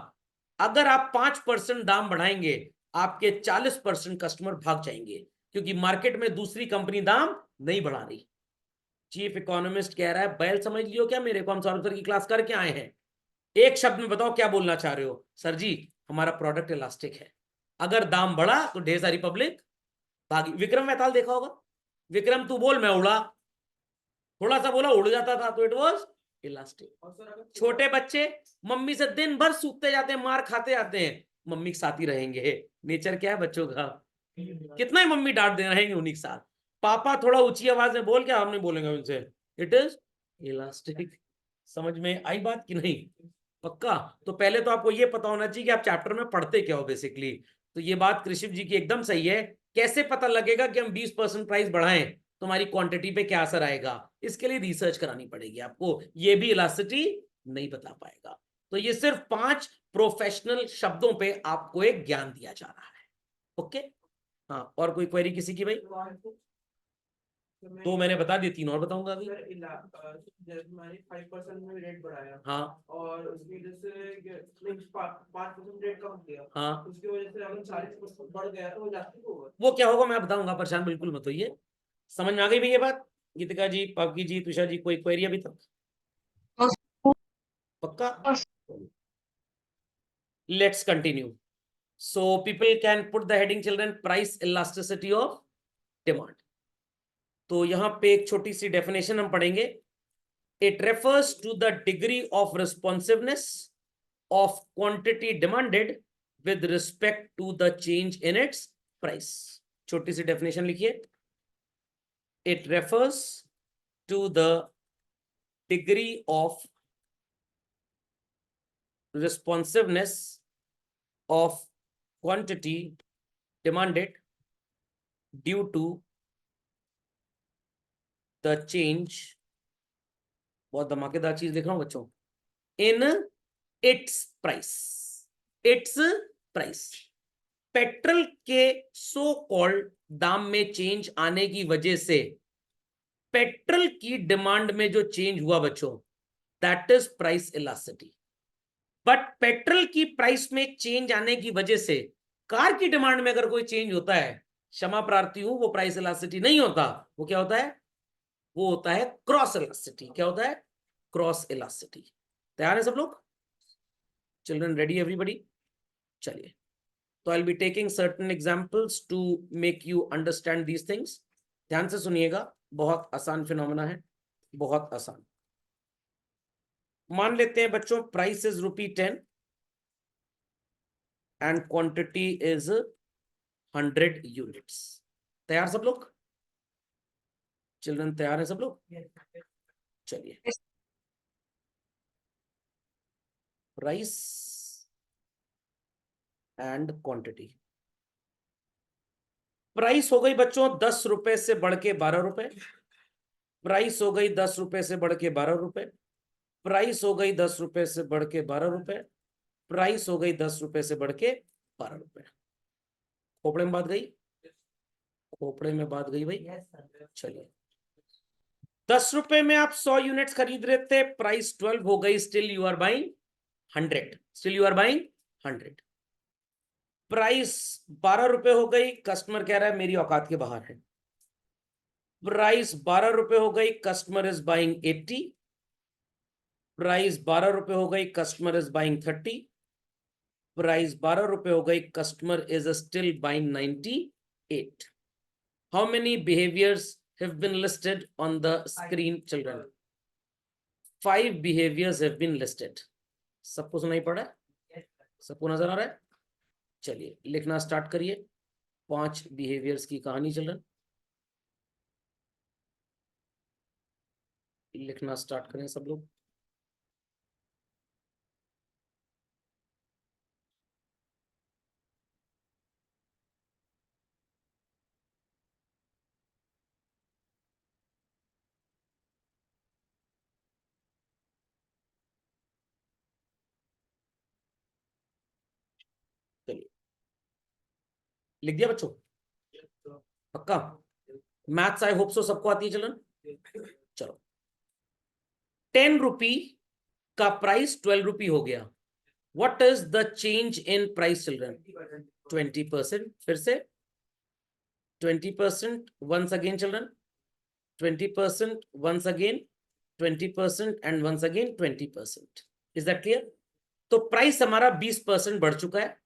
S1: अगर आप 5% दाम बढ़ाएंगे, आपके 40% कस्टमर भाग जाएंगे, क्योंकि मार्केट में दूसरी कंपनी दाम नहीं बढ़ा रही। चीफ इकोनॉमिस्ट कह रहा है, बैल समझ लियो क्या मेरे को, हम सौरभ सर की क्लास करके आए हैं, एक शब्द में बताओ क्या बोलना चाह रहे हो? सर जी, हमारा प्रोडक्ट इलास्टिक है, अगर दाम बढ़ा तो ढेर सारी पब्लिक भागी। विक्रम मैताल देखा होगा, विक्रम तू बोल मैं उड़ा, थोड़ा सा बोला उड़ जाता था, तो इट वाज इलास्टिक।
S2: और सर अगर
S1: छोटे बच्चे मम्मी से दिन भर सूखते जाते हैं, मार खाते आते हैं, मम्मी के साथ ही रहेंगे, नेचर क्या है बच्चों का, कितना ही मम्मी डांट दे रहेंगे उन्हीं के साथ। पापा थोड़ा ऊंची आवाज में बोल, क्या हम नहीं बोलेंगे उनसे, इट इज इलास्टिक। समझ में आई बात कि नहीं? पक्का? तो पहले तो आपको ये पता होना चाहिए कि आप चैप्टर में पढ़ते क्या हो बेसिकली। तो ये बात कृषिप जी की एकदम सही है। कैसे पता लगेगा कि हम 20% प्राइस बढ़ाएं, तुम्हारी क्वांटिटी पे क्या असर आएगा? इसके लिए रिसर्च करानी पड़ेगी आपको, ये भी इलास्टिसिटी नहीं बता पाएगा। तो ये सिर्फ 5 प्रोफेशनल शब्दों पे आपको एक ज्ञान दिया जा रहा है। ओके, हाँ, और कोई क्वेरी किसी की भाई? तो मैंने बता दी, 3 और बताऊंगा अभी।
S2: सर हमारी 5% में रेट बढ़ाया,
S1: हाँ
S2: और उसकी वजह से 5% रेट कम किया,
S1: हाँ,
S2: उसकी वजह से अगर 40% बढ़ गया तो वो इलास्टिक होगा।
S1: वो क्या होगा मैं बताऊंगा, परेशान बिल्कुल मत होइए। समझ में आ गई भाई ये बात? गीतिका जी, पापकी जी, तुषार जी, कोई क्वेरी अभी तक? पक्का? Let's continue. So people can put the heading children, price elasticity of demand. तो यहां पे एक छोटी सी डेफिनेशन हम पढ़ेंगे। It refers to the degree of responsiveness of quantity demanded with respect to the change in its price. छोटी सी definition लिखिए। It refers to the degree of responsiveness of quantity demanded due to the change, बहुत धमाकेदार चीज लिख रहा हूं बच्चों, in its price. It's price, petrol के सो कॉल्ड दाम में चेंज आने की वजह से पेट्रोल की डिमांड में जो चेंज हुआ बच्चों, that is price elasticity. But petrol की प्राइस में चेंज आने की वजह से कार की डिमांड में अगर कोई चेंज होता है, क्षमा प्रार्थी हूं, वो प्राइस इलास्टिसिटी नहीं होता। वो क्या होता है? वो होता है क्रॉस इलास्टिसिटी। क्या होता है? Cross elasticity. तैयार है सब लोग? Children ready everybody? चलिए, तो I will be taking certain examples to make you understand these things. ध्यान से सुनिएगा, बहुत आसान फिनोमेना है, बहुत आसान। मान लेते हैं बच्चों, price is ₹10 and quantity is 100 units. तैयार सब लोग? चिल्ड्रन तैयार है सब लोग? चलिए, प्राइस एंड क्वांटिटी। प्राइस हो गई बच्चों 10 रुपए से बढ़ के 12 रुपए। प्राइस हो गई 10 रुपए से बढ़ के 12 रुपए। प्राइस हो गई 10 रुपए से बढ़ के 12 रुपए। प्राइस हो गई 10 रुपए से बढ़ के 12 रुपए। खोपड़े में बात गई? खोपड़े में बात गई भाई? चलिए, 10 रुपए में आप 100 यूनिट्स खरीद रहे थे, प्राइस 12 हो गई, still you are buying 100। Still you are buying 100। Price 12 रुपए हो गई, कस्टमर कह रहा है मेरी औकात के बाहर है। प्राइस 12 रुपए हो गई, कस्टमर इज बाइंग 80। प्राइस 12 रुपए हो गई, कस्टमर इज बाइंग 30। प्राइस 12 रुपए हो गई, customer is still buying 98। How many behaviours have been listed on the screen, children? 5 behaviors have been listed. सबको सुनाई पड़ रहा है? सबको नजर आ रहा है? चलिए लिखना स्टार्ट करिए। 5 बिहेवियर्स की कहानी चल रहा है, लिखना स्टार्ट करें सब लोग। चलिए लिख दिया बच्चों? पक्का? मैथ्स आई होप सो सबको आती है चलन। चलो 10 रुपी का प्राइस 12 रुपी हो गया। What is the change in price children? 20%। फिर से 20% once again children, 20% once again, 20% and once again 20%। Is that clear? तो प्राइस हमारा 20% बढ़ चुका है,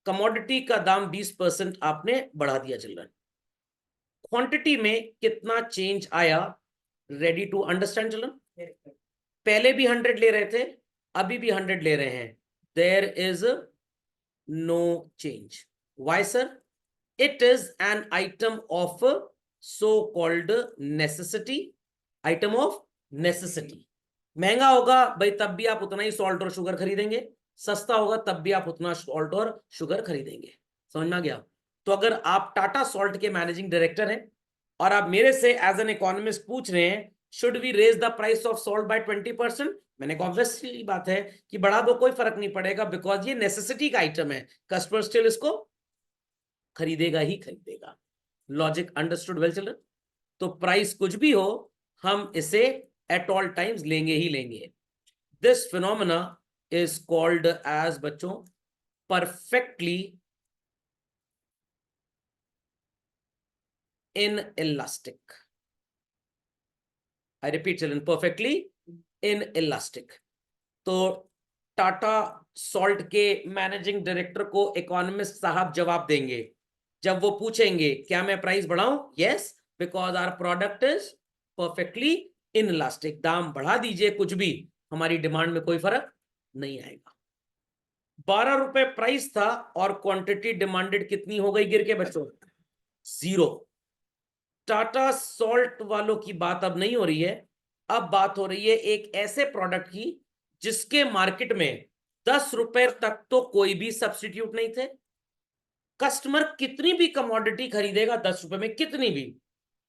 S1: कमोडिटी का दाम 20% आपने बढ़ा दिया चिल्ड्रन। क्वांटिटी में कितना चेंज आया? Ready to understand children? पहले भी 100 ले रहे थे, अभी भी 100 ले रहे हैं। There is no change. Why sir? It is an item of so called necessity. Item of necessity. महंगा होगा भाई तब भी आप उतना ही सॉल्ट और शुगर खरीदेंगे, सस्ता होगा तब भी आप उतना सॉल्ट और शुगर खरीदेंगे। समझ में आ गया? तो अगर आप टाटा सॉल्ट के मैनेजिंग डायरेक्टर हैं और आप मेरे से एज एन इकोनॉमिस्ट पूछ रहे हैं should we raise the price of salt by 20%, मैंने कहा ऑब्वियसली बात है कि बढ़ा दो, कोई फर्क नहीं पड़ेगा, बिकॉज ये नेसेसिटी का आइटम है, कस्टमर स्टिल इसको खरीदेगा ही खरीदेगा। Logic understood well children? तो प्राइस कुछ भी हो हम इसे एट ऑल टाइम्स लेंगे ही लेंगे। This phenomena is called as बच्चों perfectly inelastic. I repeat children, perfectly inelastic. तो टाटा सॉल्ट के मैनेजिंग डायरेक्टर को इकोनॉमिस्ट साहब जवाब देंगे जब वो पूछेंगे क्या मैं प्राइस बढ़ाऊं? Yes, because our product is perfectly inelastic. दाम बढ़ा दीजिए कुछ भी, हमारी डिमांड में कोई फर्क नहीं आएगा। 12 रुपए प्राइस था और क्वांटिटी डिमांडेड कितनी हो गई गिर के बच्चों? 0। टाटा सॉल्ट वालों की बात अब नहीं हो रही है, अब बात हो रही है एक ऐसे प्रोडक्ट की जिसके मार्केट में 10 रुपए तक तो कोई भी सब्स्टिट्यूट नहीं थे। कस्टमर कितनी भी कमोडिटी खरीदेगा 10 रुपए में, कितनी भी,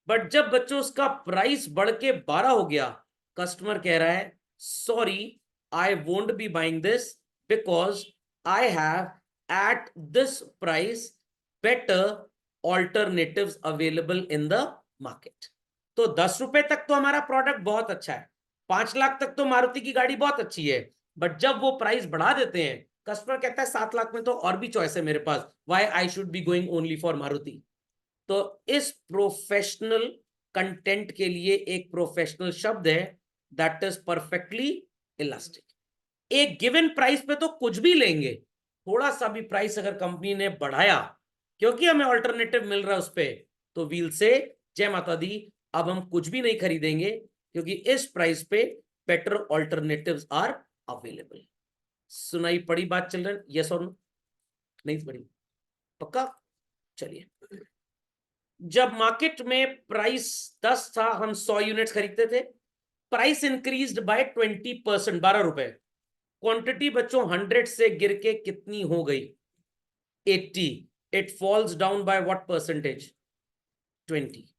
S1: बट जब बच्चों उसका प्राइस बढ़ के 12 हो गया, कस्टमर कह रहा है sorry I won't be buying this because I have at this price better alternatives available in the market. तो 10 रुपए तक तो हमारा प्रोडक्ट बहुत अच्छा है, 5 लाख तक तो मारुति की गाड़ी बहुत अच्छी है, बट जब वो प्राइस बढ़ा देते हैं कस्टमर कहता है 7 लाख में तो और भी चॉइस है मेरे पास, why I should be going only for Maruti. तो इस प्रोफेशनल कंटेंट के लिए एक प्रोफेशनल शब्द है दैट इज परफेक्टली इलास्टिक। एक गिवन प्राइस पे तो कुछ भी लेंगे, थोड़ा सा भी प्राइस अगर कंपनी ने बढ़ाया क्योंकि हमें ऑल्टरनेटिव मिल रहा है उस पे, तो वील से जय माता दी अब हम कुछ भी नहीं खरीदेंगे क्योंकि इस प्राइस पे बेटर ऑल्टरनेटिव्स आर अवेलेबल। सुनाई पड़ी बात चल रहा है? यस और नो? नहीं पड़ी? पक्का? चलिए जब मार्केट में प्राइस 10 था हम 100 यूनिट्स खरीदते थे, प्राइस इंक्रीज्ड बाय 20%, 12 रुपए। क्वांटिटी बच्चों 100 से गिर के कितनी हो गई? 80। It falls down by what percentage? 20।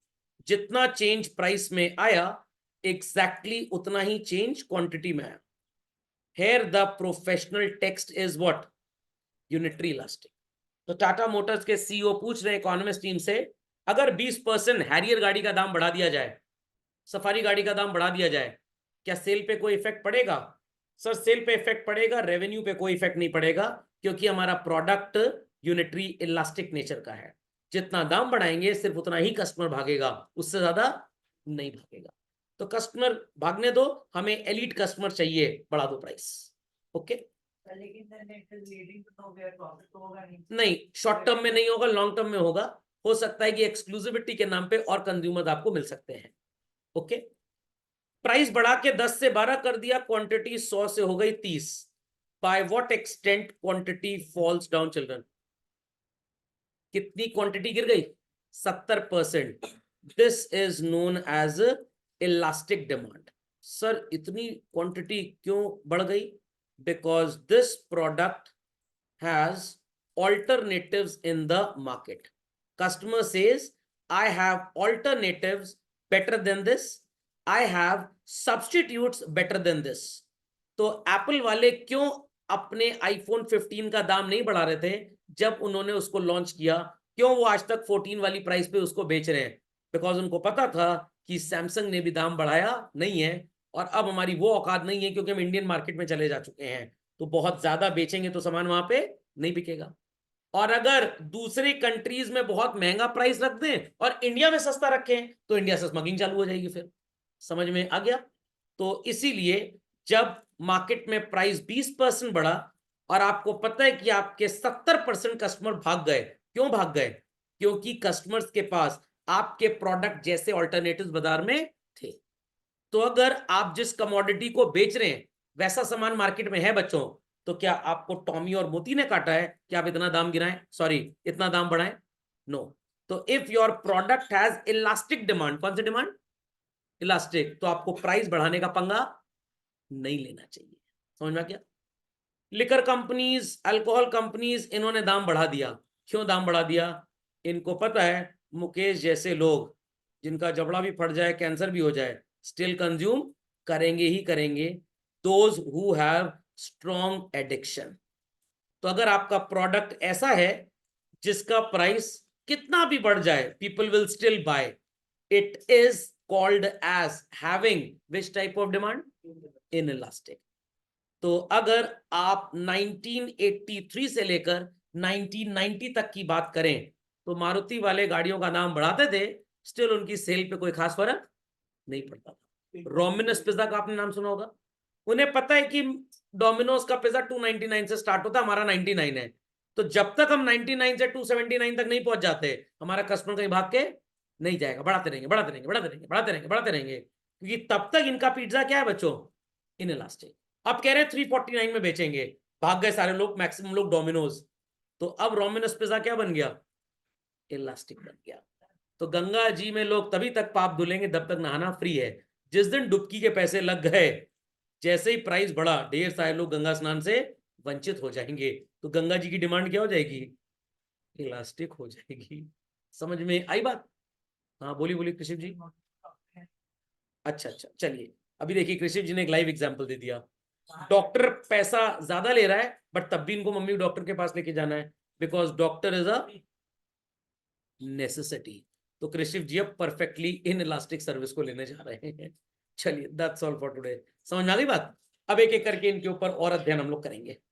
S1: जितना चेंज प्राइस में आया एग्जैक्टली उतना ही चेंज क्वांटिटी में आया। Here the professional text is what? Unitary elastic. तो टाटा मोटर्स के सीईओ पूछ रहे हैं इकोनॉमिस्ट टीम से अगर 20% हैरियर गाड़ी का दाम बढ़ा दिया जाए, सफारी गाड़ी का दाम बढ़ा दिया जाए, क्या सेल पे कोई इफेक्ट पड़ेगा? सर सेल पे इफेक्ट पड़ेगा, रेवेन्यू पे कोई इफेक्ट नहीं पड़ेगा क्योंकि हमारा प्रोडक्ट यूनिटरी इलास्टिक नेचर का है। जितना दाम बढ़ाएंगे सिर्फ उतना ही कस्टमर भागेगा, उससे ज्यादा नहीं भागेगा। तो कस्टमर भागने दो, हमें एलीट कस्टमर चाहिए, बढ़ा दो प्राइस। ओके नहीं, शॉर्ट टर्म में नहीं होगा, लॉन्ग टर्म में होगा। हो सकता है कि एक्सक्लूसिविटी के नाम पे और कंज्यूमर आपको मिल सकते हैं। ओके प्राइस बढ़ा के 10 से 12 कर दिया, क्वांटिटी 100 से हो गई 30, by what extent quantity falls down children? कितनी क्वांटिटी गिर गई? 70%. This is known as elastic demand. Sir इतनी क्वांटिटी क्यों बढ़ गई? Because this product has alternatives in the market. Customer says, I have alternatives better than this. I have substitutes better than this. तो Apple वाले क्यों अपने आईफोन 15 का दाम नहीं बढ़ा रहे थे जब उन्होंने उसको लॉन्च किया? क्यों वो आज तक 14 वाली प्राइस पे उसको बेच रहे हैं? बिकॉज उनको पता था कि सैमसंग ने भी दाम बढ़ाया नहीं है और अब हमारी वो औकात नहीं है, क्योंकि हम इंडियन मार्केट में चले जा चुके हैं, तो बहुत ज्यादा बेचेंगे तो सामान वहां पे नहीं बिकेगा। और अगर दूसरे कंट्रीज में बहुत महंगा प्राइस रख दें और इंडिया में सस्ता रखें तो इंडिया से स्मगलिंग चालू हो जाएगी। फिर समझ में आ गया? तो इसीलिए जब मार्केट में प्राइस 20% बढ़ा और आपको पता है कि आपके 70% कस्टमर भाग गए, क्यों भाग गए? क्योंकि कस्टमर्स के पास आपके प्रोडक्ट जैसे ऑल्टरनेटिव्स बाजार में थे। तो अगर आप जिस कमोडिटी को बेच रहे हैं वैसा सामान मार्केट में है बच्चों, तो क्या आपको टॉमी और मोती ने काटा है कि आप इतना दाम गिराएं, सॉरी इतना दाम बढ़ाएं? नो। तो if your product has elastic demand, कौन सी डिमांड? इलास्टिक, तो आपको प्राइस बढ़ाने का पंगा नहीं लेना चाहिए। समझ में आ गया? लिकर कंपनीज, अल्कोहल कंपनीज, इन्होंने दाम बढ़ा दिया। क्यों दाम बढ़ा दिया? इनको पता है मुकेश जैसे लोग जिनका जबड़ा भी फट जाए, कैंसर भी हो जाए, स्टिल कंज्यूम करेंगे ही करेंगे, those who have strong addiction. तो अगर आपका प्रोडक्ट ऐसा है जिसका प्राइस कितना भी बढ़ जाए people will still buy, it is called as having which type of demand? Inelastic. तो अगर आप 1983 से लेकर 1990 तक की बात करें तो मारुति वाले गाड़ियों का नाम बढ़ाते थे, स्टिल उनकी सेल पे कोई खास फर्क नहीं पड़ता था। रोमिनस पिज्जा का आपने नाम सुना होगा। उन्हें पता है कि डोमिनोज का पिज्जा 299 से स्टार्ट होता है, हमारा 99 है, तो जब तक हम 99 से 279 तक नहीं पहुंच जाते हमारा कस्टमर कहीं भाग के नहीं जाएगा। बढ़ाते रहेंगे बढ़ाते रहेंगे बढ़ाते रहेंगे बढ़ाते रहेंगे बढ़ाते रहेंगे, क्योंकि तब तक इनका पिज्जा क्या है बच्चों? इनइलास्टिक। अब कह रहे हैं 349 में बेचेंगे, भाग गए सारे लोग, मैक्सिमम लोग डोमिनोज। तो अब रोमिनस पिज्जा क्या बन गया? इलास्टिक बन गया। तो गंगा जी में लोग तभी तक पाप धुलेंगे जब तक नहाना फ्री है। जिस दिन डुबकी के पैसे लग गए, जैसे ही प्राइस बढ़ा, ढेर सारे लोग गंगा स्नान से वंचित हो जाएंगे। तो गंगा जी की डिमांड क्या हो जाएगी? इलास्टिक हो जाएगी। समझ में आई बात? हाँ बोलिए बोलिए कृषि जी। अच्छा अच्छा, चलिए अभी देखिए कृषि जी ने एक लाइव एग्जांपल दे दिया। डॉक्टर पैसा ज्यादा ले रहा है बट तब भी इनको मम्मी डॉक्टर के पास लेके जाना है, because doctor is a necessity. तो कृषि जी अब परफेक्टली इन इलास्टिक सर्विस को लेने जा रहे हैं। चलिए दैट्स ऑल फॉर टुडे। समझ में आ गई बात? अब एक एक करके इनके ऊपर और अध्ययन हम लोग करेंगे।